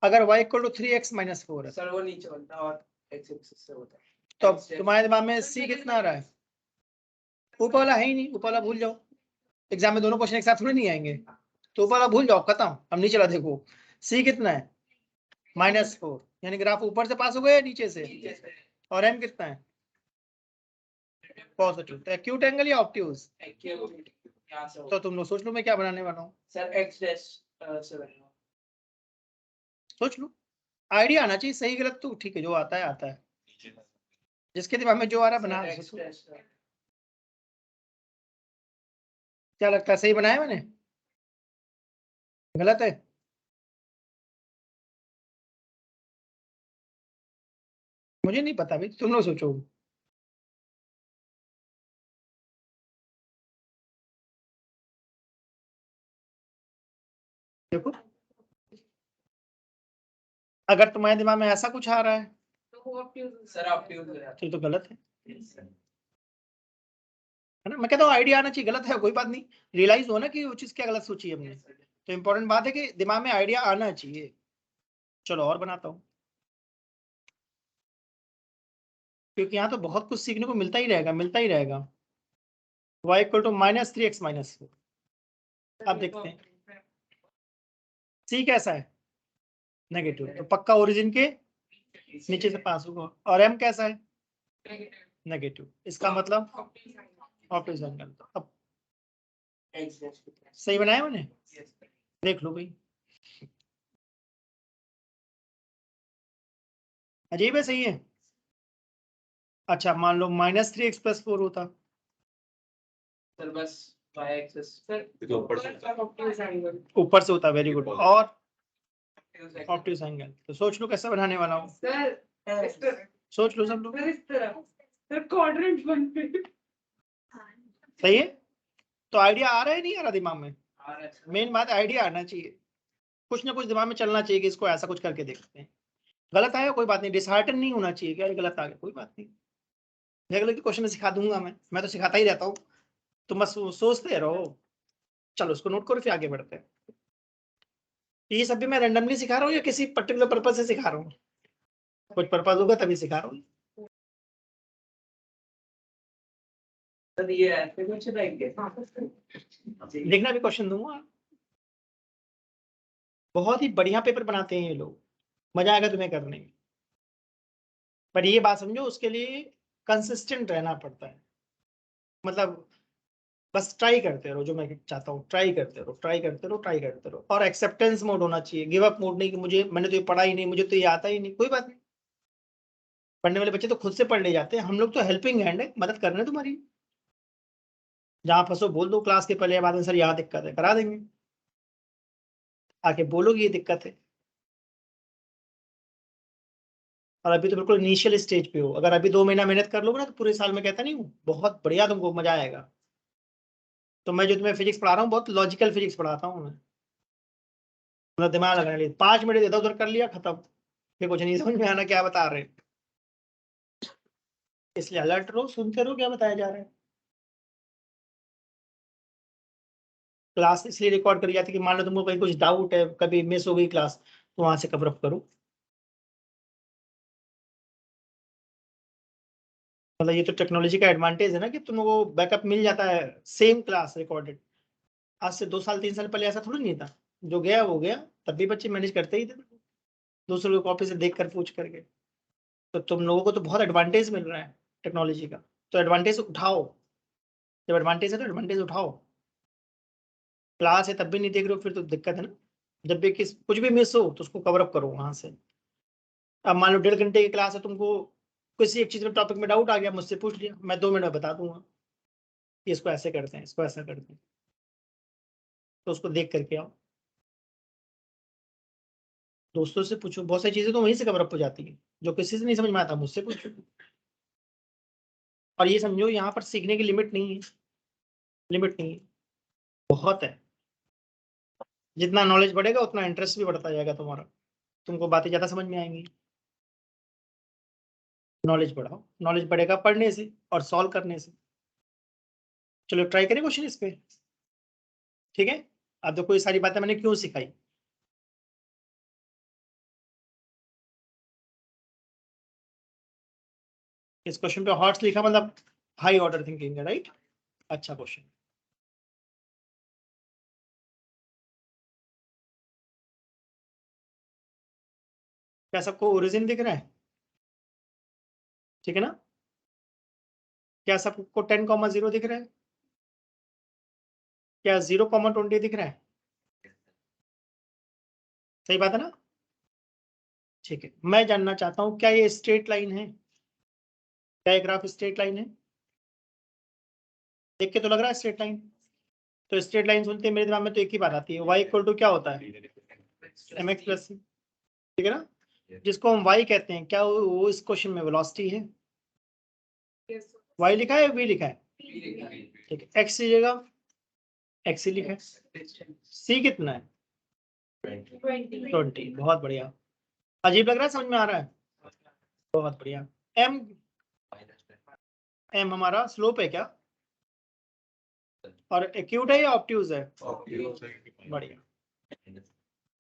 अगर y equal to 3x minus 4 है सर वो नीचे बनता है और एक्स एक्सिस से होता है तो अब तुम्हारे दिमाग में c कितना आ रहा है? ऊपर वाला है ही नहीं, ऊपर वाला भूल जाओ, एग्जाम में दोनों क्वेश्चन एक साथ थोड़ी नहीं आएंगे, तो ऊपर वाला भूल जाओ, खत्म। अब नीचे वाला देखो, c कितना है? -4, यानी ग्राफ ऊपर से पास हो गया नीचे से, नीचे से और m कितना है? पॉजिटिव। तो एक्यूट एंगल या ऑब्ट्यूज? एक्यूट यहाँ से तो होगा तुम लोग सोच लो मैं क्या बनाने वाला हूँ, सर एक्स डैश से बनेगा सोच लो, आइडिया आना चाहिए, सही गलत तो ठीक है, जो आता है आता है, जिसके दिमाग में जो आ रहा है बना सर लो, एक्स सोचो। डैश क्या लगता है सही बनाया मैंने, गलत है? मुझे नहीं पता भाई, तुम लोग सोचो। देखो, अगर तुम्हारे दिमाग में ऐसा कुछ आ रहा है तो वो ऑब्ट्यूज सर आप यूज हो जाता तो गलत है है ना? मैं कहता हूँ आइडिया आना चाहिए, गलत है कोई बात नहीं, रियलाइज हो ना कि वो चीज क्या गलत सोची है हमने। तो इम्पोर्टेंट बात है कि दिमाग में आइडिया आना चाहिए। चलो और बनाता हूँ, क्योंकि यहाँ तो बहुत कुछ सीखने को मिलता ही रहेगा, मिलता ही रहेगा। y equal to -3x minus 4। अब देखते हैं c कैसा है, नेगेटिव, तो पक्का ओरिजिन के नीचे से पास होगा। और m कैसा है, नेगेटिव, इसका मतलब ऑब्ट्यूज एंगल। तो अब एक्स डैश सही बनाया मैंने, यस देख लो भाई, अजीब है, सही है। अच्छा मान लो -3x + 4 होता, सर बस y एक्सिस सर तो ऊपर से ऑब्ट्यूज एंगल ऊपर से होता, वेरी गुड। और एक्सिस ऑब्ट्यूज एंगल, तो सोच लो कैसे बनाने वाला हूँ, सर इस तरह सोच लो सब लोग। सर इस तरह सर क्वाड्रेंट बन पे सही है, तो आइडिया आ रहा है नहीं आ रहा दिमाग में? आ रहा है सर मेन बात आइडिया आना चाहिए, कुछ ना कुछ दिमाग में चलना चाहिए कि इसको ऐसा कुछ करके देखते हैं। गलत आया कोई बात नहीं, डिसहार्टन नहीं होना चाहिए कि अरे गलत आ गया, कोई बात नहीं, रेगुलर के क्वेश्चन सिखा दूंगा मैं तो सिखाता ही रहता हूँ, तुम बस सोचते रहो। चलो उसको नोट करो, फिर आगे बढ़ते हैं। ये सब भी मैं रैंडमली सिखा रहा हूँ या किसी पर्टिकुलर पर्पज से सिखा रहा हूँ? कुछ पर्पज होगा तभी सिखा रहा हूँ। सर ये ऐसे कुछ रहेंगे देखना भी क्वेश्चन दूंगा, बहुत ही बढ़िया पेपर बनाते हैं ये लोग, मजा आएगा तुम्हें करने में। पर ये बात समझो, उसके लिए कंसिस्टेंट रहना पड़ता है, मतलब बस ट्राई करते रहो, जो मैं चाहता हूँ ट्राई करते रहो, ट्राई करते रहो, ट्राई करते रहो। और एक्सेप्टेंस मोड होना चाहिए, गिव अप मोड नहीं कि मैंने तो ये पढ़ा ही नहीं, मुझे तो ये आता ही नहीं, कोई बात नहीं। पढ़ने वाले बच्चे तो खुद से पढ़ ले जाते हैं, हम लोग तो हेल्पिंग हैंड है, मदद कर रहे हैं तुम्हारी। जहाँ फंसो बोल दो क्लास के पहले या बाद में, सर यहाँ दिक्कत है, करा देंगे, आके बोलोगे ये दिक्कत है। और अभी तो बिल्कुल इनिशियल स्टेज पे हो, अगर अभी 2 महीना मेहनत कर लोगे ना तो पूरे साल में, कहता नहीं हूँ, बहुत बढ़िया तुमको मजा आएगा। तो मैं जो तुम्हें फिजिक्स पढ़ा रहा हूँ बहुत लॉजिकल फिजिक्स पढ़ाता हूँ मैं, मतलब दिमाग लगाने लिए 5 मिनट इधर उधर कर लिया, खत्म, फिर कुछ नहीं समझ में आना क्या बता रहे हैं। इसलिए अलर्ट रहो, सुनते रहो क्या बताया जा रहा है। क्लास इसलिए रिकॉर्ड करी जाती है कि मान लो तुमको कहीं कुछ डाउट है, कभी मिस हो गई क्लास, तो वहां से कवर अप करो। मतलब ये तो टेक्नोलॉजी का एडवांटेज है ना कि तुमको बैकअप मिल जाता है, सेम क्लास रिकॉर्डेड। आज से 2 साल 3 साल पहले ऐसा थोड़ी नहीं था, जो गया वो गया, तब भी बच्चे मैनेज करते ही थे दूसरों की कॉपी से देख कर पूछ करके। तो तुम लोगों को तो बहुत एडवांटेज मिल रहा है टेक्नोलॉजी का, तो एडवांटेज उठाओ। जब एडवांटेज है तो एडवांटेज उठाओ। क्लास है तब भी नहीं देख रहे हो, फिर तो दिक्कत है ना। जब भी कुछ भी मिस हो तो उसको कवर अप करो वहां से। अब मान लो 1.5 घंटे की क्लास है, तुमको किसी एक चीज में टॉपिक में डाउट आ गया, मुझसे पूछ लिया, मैं 2 मिनट में बता दूंगा कि इसको ऐसे करते हैं, इसको ऐसा करते हैं, तो उसको देख करके आओ। दोस्तों से पूछो, बहुत सारी चीजें तो वहीं से कवर अप हो जाती है, जो किसी से नहीं समझ में आता मुझसे पूछो। और ये समझो यहाँ पर सीखने की लिमिट नहीं है, लिमिट नहीं है, बहुत है। जितना नॉलेज बढ़ेगा उतना इंटरेस्ट भी बढ़ता जाएगा तुम्हारा, तुमको बातें ज्यादा समझ में आएंगी। नॉलेज बढ़ाओ, नॉलेज बढ़ेगा पढ़ने से और सॉल्व करने से। चलो ट्राई करें क्वेश्चन इस पे, ठीक है। अब देखो ये सारी बातें मैंने क्यों सिखाई। इस क्वेश्चन पे हॉट्स लिखा मतलब हाई ऑर्डर थिंकिंग है, राइट। अच्छा क्वेश्चन। क्या सबको ओरिजिन दिख रहा है, ठीक है ना। क्या सबको 10,0 दिख रहा है, क्या 0,20 दिख रहा है, सही बात है ना। ठीक है, मैं जानना चाहता हूं क्या ये स्ट्रेट लाइन है, क्या ये ग्राफ स्ट्रेट लाइन है। देख के तो लग रहा है स्ट्रेट लाइन। तो स्ट्रेट लाइन सुनते मेरे दिमाग में तो एक ही बात आती है, y इक्वल टू क्या होता है, mx प्लस c, ठीक है ना। जिसको हम y कहते हैं, क्या वो इस क्वेश्चन में वेलोसिटी है। y लिखा है v लिखा है, ठीक है। x की जगह x लिखा है, c कितना है 20, बहुत बढ़िया। अजीब लग रहा है, समझ में आ रहा है, बहुत बढ़िया। m हमारा स्लोप है क्या, और एक्यूट है या ऑब्ट्यूज है, बढ़िया।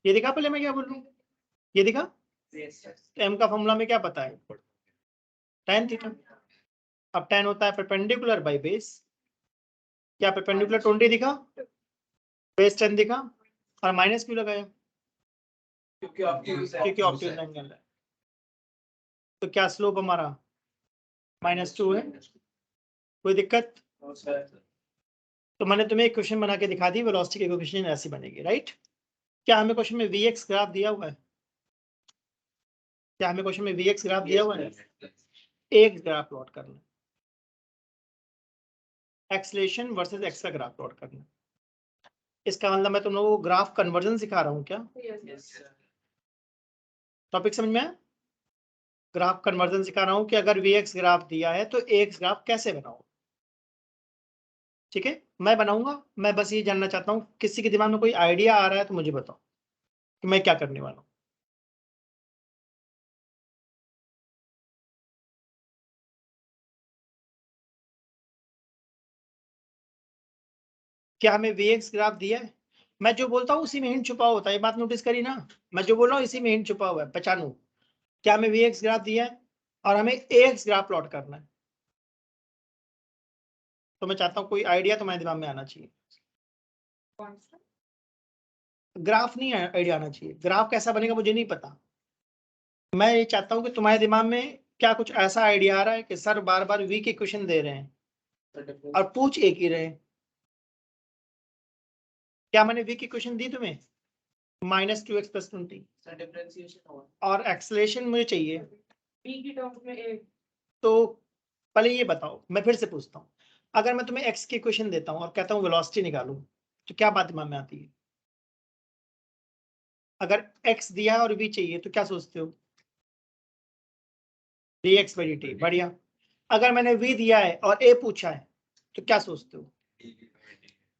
ये दिखा पहले मैं क्या बोल रहा हूँ, ये दिखा। m का फॉर्मूला में क्या पता है, tan थीटा। अब tan होता है परपेंडिकुलर बाय बेस, क्या परपेंडिकुलर 20 दिखा, बेस 10 दिखा, और माइनस क्यों लगाया, क्योंकि ऑब्ट्यूज एंगल है। तो क्या स्लोप हमारा -2 है, कोई दिक्कत। तो मैंने तुम्हें एक क्वेश्चन बना के दिखा दी, वेलोसिटी की इक्वेशन ऐसी बनेगी, राइट। क्या हमें क्वेश्चन में vx ग्राफ दिया हुआ है, क्या हमें क्वेश्चन में vx ग्राफ दिया हुआ है, एक ग्राफ प्लॉट करना, एक्सेलरेशन वर्सेस x का ग्राफ प्लॉट करना। इसका मतलब मैं तुम लोगों को ग्राफ कन्वर्जन सिखा रहा हूँ क्या, टॉपिक समझ में आया। ग्राफ कन्वर्जन सिखा रहा हूँ कि अगर vx ग्राफ दिया है तो ax ग्राफ कैसे बनाओ, ठीक है। मैं बनाऊंगा, मैं बस ये जानना चाहता हूँ किसी के दिमाग में कोई आइडिया आ रहा है तो मुझे बताओ कि मैं क्या करने वाला हूँ। क्या हमें vx ग्राफ दिया है, मैं जो बोलता हूँ उसी में हिंट छुपा होता है, ये बात नोटिस करी ना। मैं जो बोल रहा हूँ इसी में हिंट छुपा हुआ है, पहचानो। क्या हमें vx ग्राफ दिया है और हमें ax ग्राफ प्लॉट करना है, तो मैं चाहता हूँ कोई आइडिया तुम्हारे दिमाग में आना चाहिए। ग्राफ नहीं आइडिया आना चाहिए, ग्राफ कैसा बनेगा मुझे नहीं पता। मैं ये चाहता हूँ कि तुम्हारे दिमाग में क्या कुछ ऐसा आइडिया आ रहा है कि सर बार बार v के क्वेश्चन दे रहे हैं और पूछ एक ही रहे हैं। क्या मैंने v की क्वेश्चन दी तुम्हें, -2x + 20, और एक्सेलरेशन मुझे चाहिए, तो पहले ये बताओ, मैं फिर से पूछता हूँ, अगर मैं तुम्हें x की क्वेश्चन देता हूँ और कहता हूँ वेलोसिटी निकालो, तो क्या बात दिमाग में आती है। अगर x दिया है और v चाहिए तो क्या सोचते हो, dx/dt, बढ़िया। अगर मैंने v दिया है और a पूछा है तो क्या सोचते हो,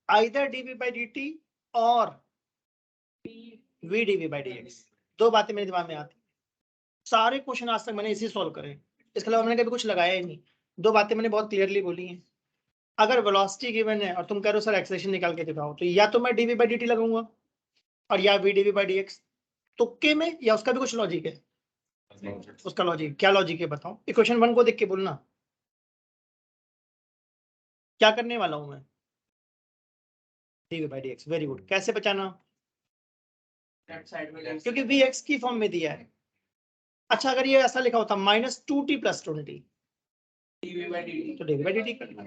आइदर dv/dt और v dv/dx। दो बातें मेरे दिमाग में आती, सारे क्वेश्चन आज तक मैंने इसी सॉल्व करे, इसके अलावा मैंने कभी कुछ लगाया ही नहीं। दो बातें मैंने बहुत क्लियरली बोली हैं। अगर वेलोसिटी गिवन है और तुम कह रहे हो सर एक्सेलरेशन निकाल के दिखाओ, तो या तो मैं dv/dt लगाऊंगा और या v dv/dx, तुक्के में, या उसका भी कुछ लॉजिक है। उसका लॉजिक क्या, लॉजिक है बताओ, इक्वेशन 1 को देख के बोलना क्या करने वाला हूं मैं। DV by D X. Very good. कैसे बचाना? लेफ्ट साइड में लेफ्ट क्योंकि वी एक्स की फॉर्म में दिया है। अच्छा अगर ये ऐसा लिखा होता -2t + 20 डीवी बाई डी तो डीवी बाई डी टी करना।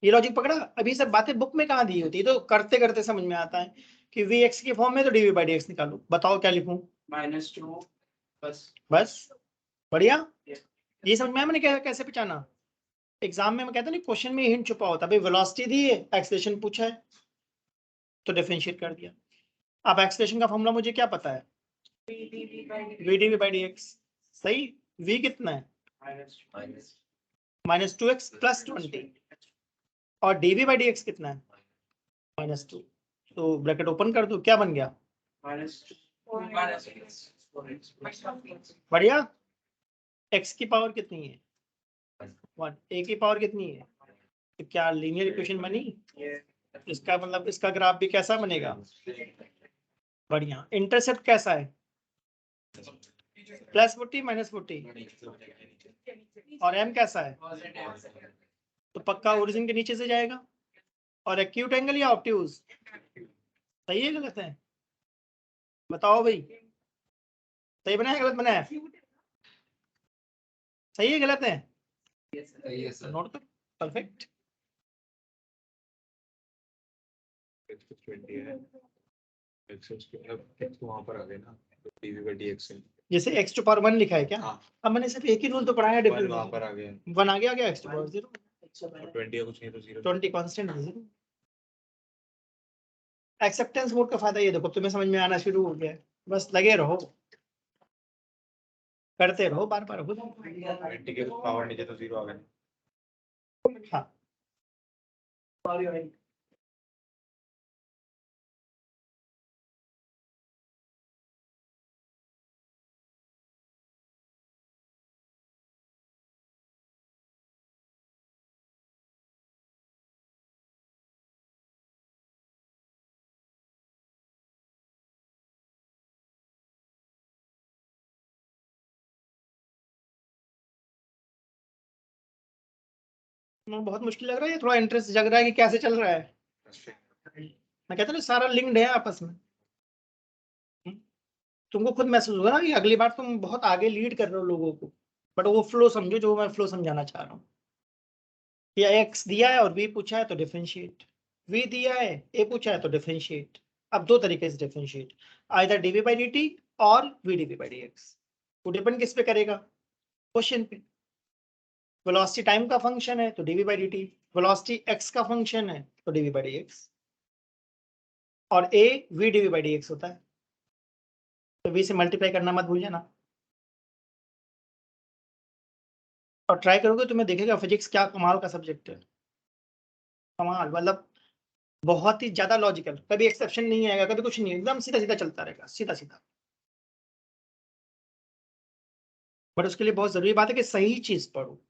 ये लॉजिक पकड़ा? अभी सब बातें बुक में कहाँ दी होती है, तो करते करते समझ में आता है कि वी एक्स की फॉर्म में तो डीवी बाई डी एक्स निकालो। बताओ क्या लिखूं? -2 बस बढ़िया। ये समझ में आया मैंने कैसे बचाना? एग्जाम में मैं कहता नहीं क्वेश्चन में हिंट छुपा होता। भाई वेलोसिटी दी है, एक्सेलरेशन पूछा है तो डिफरेंशिएट कर दिया। अब एक्सेलरेशन का फॉर्मूला मुझे क्या पता है? V DV by D X. सही। वी कितना है? -2x + 20 और डीवी बाई डी एक्स कितना है? -2। तो ब्रैकेट ओपन कर दो, क्या बन गया? बढ़िया। x की पावर कितनी है? 1। a की पावर कितनी है? तो क्या लीनियर इक्वेशन बनी? इसका मतलब इसका ग्राफ भी कैसा बनेगा? बढ़िया। इंटरसेप्ट कैसा है? +40 -40 और m कैसा है? तो पक्का ओरिजिन के नीचे से जाएगा। और एक्यूट एंगल या ऑब्ट्यूज? सही है गलत है? बताओ भाई, सही बनाया गलत बनाया? सही है गलत है? नोट तो परफेक्ट। वहां पर आ गए ना, तो डीवी बाई डी एक्स। जैसे x⁴ लिखा है क्या? हाँ। अब मैंने सिर्फ एक ही रूल तो पढ़ाया डिफरेंट। वहां पर आ गए। 1 आ गया x⁴ 0। 20 का कुछ नहीं तो 0। 20 कांस्टेंट है 0। एक्सेप्टेंस मोड का फायदा ये देखो, तुम्हें समझ में आना शुरू हो गया है। बस लगे रहो, करते रहो, बार बार हो। 20 के पावर नीचे तो 0 आ गए। हाँ बहुत मुश्किल लग रहा है, थोड़ा इंटरेस्ट जग रहा है कि कैसे चल रहा है। मैं कहता हूँ सारा लिंक्ड है आपस में। तुमको खुद महसूस होगा ना कि अगली बार तुम बहुत आगे लीड कर रहे हो लोगों को। बट वो फ्लो समझो जो मैं फ्लो समझाना चाह रहा हूँ। या x दिया है और v पूछा है तो डिफरेंशिएट। v दिया है, a पूछा है तो डिफरेंशिएट। अब दो तरीके से differentiate, either dv by dt और v dv बाई dx। वो डिपेंड किस पे करेगा? क्वेश्चन पे। वेलोसिटी टाइम का फंक्शन है तो dv by dt, velocity x का फंक्शन है तो dv बाई dx, और a v dv by dx होता है। तो v से मल्टीप्लाई करना मत भूल जाना। और ट्राई करोगे तुम्हें देखेगा फिजिक्स क्या कमाल का सब्जेक्ट है। कमाल मतलब बहुत ही ज्यादा लॉजिकल, कभी एक्सेप्शन नहीं आएगा, कभी कुछ नहीं, एकदम सीधा सीधा चलता रहेगा, सीधा सीधा। बट उसके लिए बहुत जरूरी बात है कि सही चीज पढ़ो।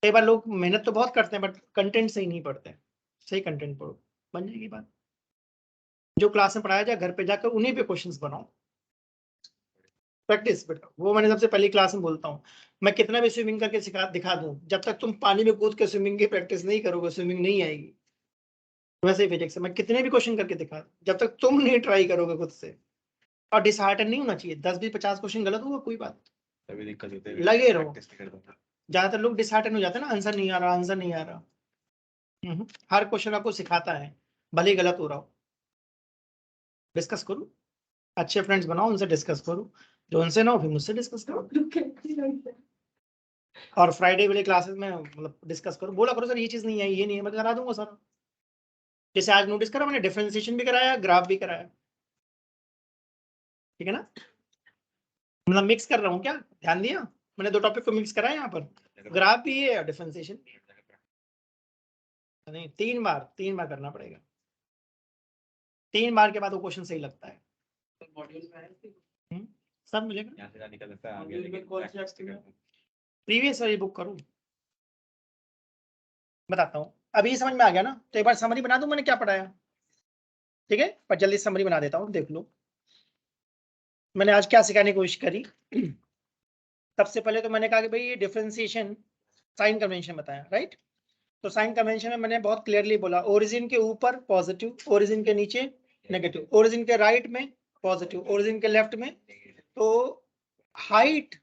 कई बार लोग मेहनत तो बहुत करते हैं बट कंटेंट सही नहीं पढ़ते। सही कंटेंट पढ़ो, बन जाएगी बात। जो क्लास में पढ़ाया जाए घर पे जाकर उन्हीं पे क्वेश्चंस बनाओ। प्रैक्टिस बेटा, वो मैंने सबसे पहली क्लास में बोलता हूँ। मैं कितना भी स्विमिंग करके दिखा दूं, जब तक तुम पानी में कूद के स्विमिंग की प्रैक्टिस नहीं करोगे स्विमिंग नहीं आएगी। वैसे ही फिजिक्स मैं कितने भी क्वेश्चन करके दिखा, जब तक तुम नहीं ट्राई करोगे खुद से। और डिसहार्टन नहीं होना चाहिए, 10 भी 50 क्वेश्चन गलत होगा कोई बात, तभी दिक्कत होती है। लगे रहो। प्रैक्टिस नहीं करता। ज्यादातर लोग डिसहार्टन हो जाते हैं ना, आंसर नहीं आ रहा, आंसर नहीं आ रहा। हर क्वेश्चन आपको सिखाता है, भले ही गलत हो रहा हो। डिस्कस करो, अच्छे फ्रेंड्स बनाओ, उनसे डिस्कस करो। जो उनसे ना हो फिर मुझसे डिस्कस करो। और फ्राइडे वाले क्लासेस में मतलब डिस्कस करो, बोला करो सर ये चीज नहीं है, ये नहीं है, मैं करा दूंगा सर। जैसे आज नोटिस करा मैंने, डिफरेंशिएशन भी कराया, ग्राफ भी कराया। ठीक है ना? मतलब मिक्स कर रहा हूँ क्या? ध्यान दिया? मैंने दो टॉपिक को मिक्स करा है यहाँ पर, ग्राफ भी है और डिफरेंशिएशन। नहीं, 3 बार करना पड़ेगा। 3 बार के बाद वो क्वेश्चन सही लगता है। मॉड्यूल में है सब मिलेगा। यहाँ से निकल सकता है आगे, मॉड्यूल में लेकिन कौन सी practice एक्टिव नहीं है? करता। प्रीवियस वाली बुक करूँ, बताता हूँ। अभी समझ में आ गया ना? तो एक बार समरी बना दूं मैंने क्या पढ़ाया। ठीक है, पर जल्दी समरी बना देता हूँ, देख लो मैंने आज क्या सिखाने की कोशिश करी। सबसे पहले तो मैंने कहा कि भाई ये डिफरेंशिएशन साइन कन्वेंशन बताया, राइट? तो साइन कन्वेंशन में मैंने बहुत क्लियरली बोला, ओरिजिन के ऊपर पॉजिटिव, ओरिजिन के नीचे नेगेटिव, ओरिजिन के राइट में पॉजिटिव, ओरिजिन के लेफ्ट में। तो हाइट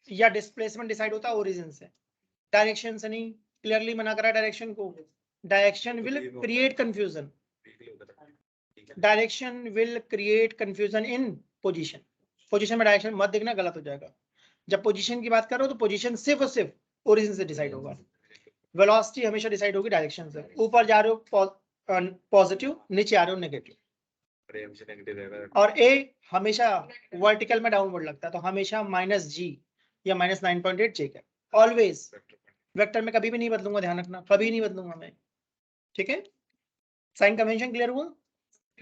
या डिस्प्लेसमेंट डिसाइड होता है ओरिजिन से, डायरेक्शन से नहीं। क्लियरली मना करा डायरेक्शन को, direction will create confusion, direction will create confusion in position. Position में डायरेक्शन मत देखना, गलत हो जाएगा। जब पोजीशन की बात करो तो पोजीशन सिर्फ और सिर्फ ओरिजिन से डिसाइड होगा। वेलोसिटी हमेशा डिसाइड होगी डायरेक्शन से, ऊपर जा रहे हो पॉजिटिव, नीचे आ रहे हो नेगेटिव। और ए हमेशा वर्टिकल में डाउनवर्ड लगता है, तो हमेशा -g या -9.8 चेक है ऑलवेज। वेक्टर में कभी भी नहीं बदलूंगा, ध्यान रखना, कभी नहीं बदलूंगा मैं, ठीक है। साइन कन्वेंशन क्लियर हुआ।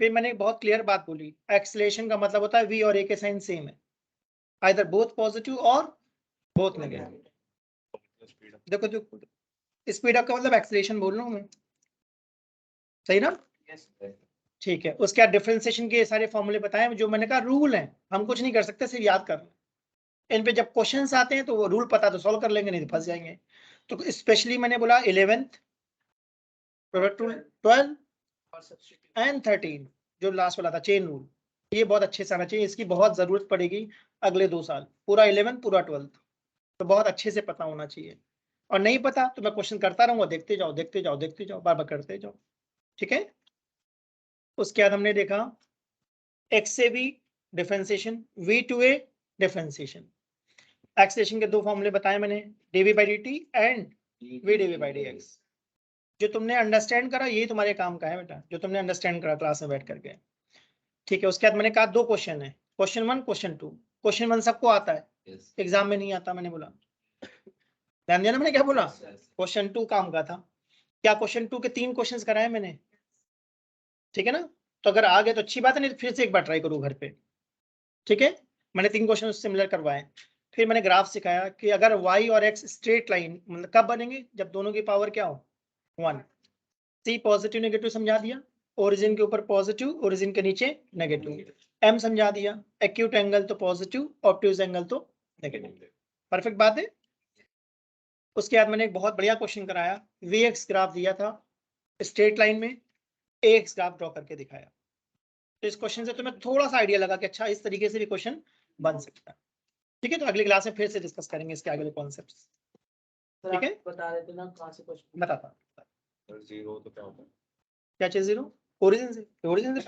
फिर मैंने बहुत क्लियर बात बोली, एक्सेलरेशन का मतलब होता है v और a के साइन सेम है, आइदर बोथ पॉजिटिव और बोथ नेगेटिव। देखो देखो, स्पीड अप का मतलब एक्सेलरेशन बोल रहा हूँ मैं, सही ना? ठीक है। उसके बाद डिफरेंशिएशन के सारे फॉर्मूले बताए, जो मैंने कहा रूल हैं, हम कुछ नहीं कर सकते, सिर्फ याद करना। इन पे जब क्वेश्चंस आते हैं तो वो रूल पता तो सॉल्व कर लेंगे, नहीं तो फंस जाएंगे। तो स्पेशली मैंने बोला 11th, 12 और सब्स्टिट्यूट एंड 13, जो लास्ट वाला था चेन रूल, ये बहुत अच्छे से आना चाहिए, इसकी बहुत जरूरत पड़ेगी अगले 2 साल, पूरा 11th पूरा 12th, तो बहुत अच्छे से पता होना चाहिए। और नहीं पता तो मैं क्वेश्चन करता रहूंगा, देखते जाओ देखते जाओ देखते जाओ, बार बार करते जाओ, ठीक है। उसके बाद हमने देखा x से v differentiation, v to a differentiation. Acceleration के 2 फॉर्मूले बताए मैंने, dv/dt एंड v dv/dx। जो तुमने अंडरस्टैंड करा यही तुम्हारे काम का है बेटा, जो तुमने अंडरस्टैंड करा क्लास में बैठ करके, ठीक है। उसके बाद मैंने कहा 2 क्वेश्चन है, क्वेश्चन 1 क्वेश्चन 2। क्वेश्चन 1 सबको आता है, एग्जाम में नहीं आता, मैंने बोला, ध्यान देना मैंने क्या बोला। क्वेश्चन 2 काम का था क्या, क्वेश्चन 2 के 3 क्वेश्चंस कराए मैंने, ठीक है ना। तो अगर आ गए तो अच्छी बात है, नहीं तो फिर से एक बार ट्राई करो घर पे, ठीक है। मैंने 3 क्वेश्चन सिमिलर करवाए। फिर मैंने ग्राफ सिखाया कि अगर y और x स्ट्रेट लाइन मतलब कब बनेंगे, जब दोनों की पावर क्या हो 1। c पॉजिटिव नेगेटिव समझा दिया, ओरिजिन के ऊपर पॉजिटिव, ओरिजिन के नीचे नेगेटिव। m समझा दिया, एक्यूट एंगल तो पॉजिटिव, ऑब्ट्यूज एंगल तो नेगेटिव। परफेक्ट बात है। उसके बाद मैंने एक बहुत बढ़िया क्वेश्चन कराया, vx ग्राफ दिया था स्ट्रेट लाइन में, ax ग्राफ ड्रॉ करके दिखाया। तो इस क्वेश्चन से तुम्हें थोड़ा सा आइडिया लगा कि अच्छा इस तरीके से भी क्वेश्चन बन सकता है, ठीक है। तो अगली क्लास में फिर से डिस्कस करेंगे इसके आगे कॉन्सेप्ट्स, ठीक है। बता देते ना कहाँ से क्वेश्चन बताता जीरो तो क्या होता है? क्या चीज 0, ओरिजिन से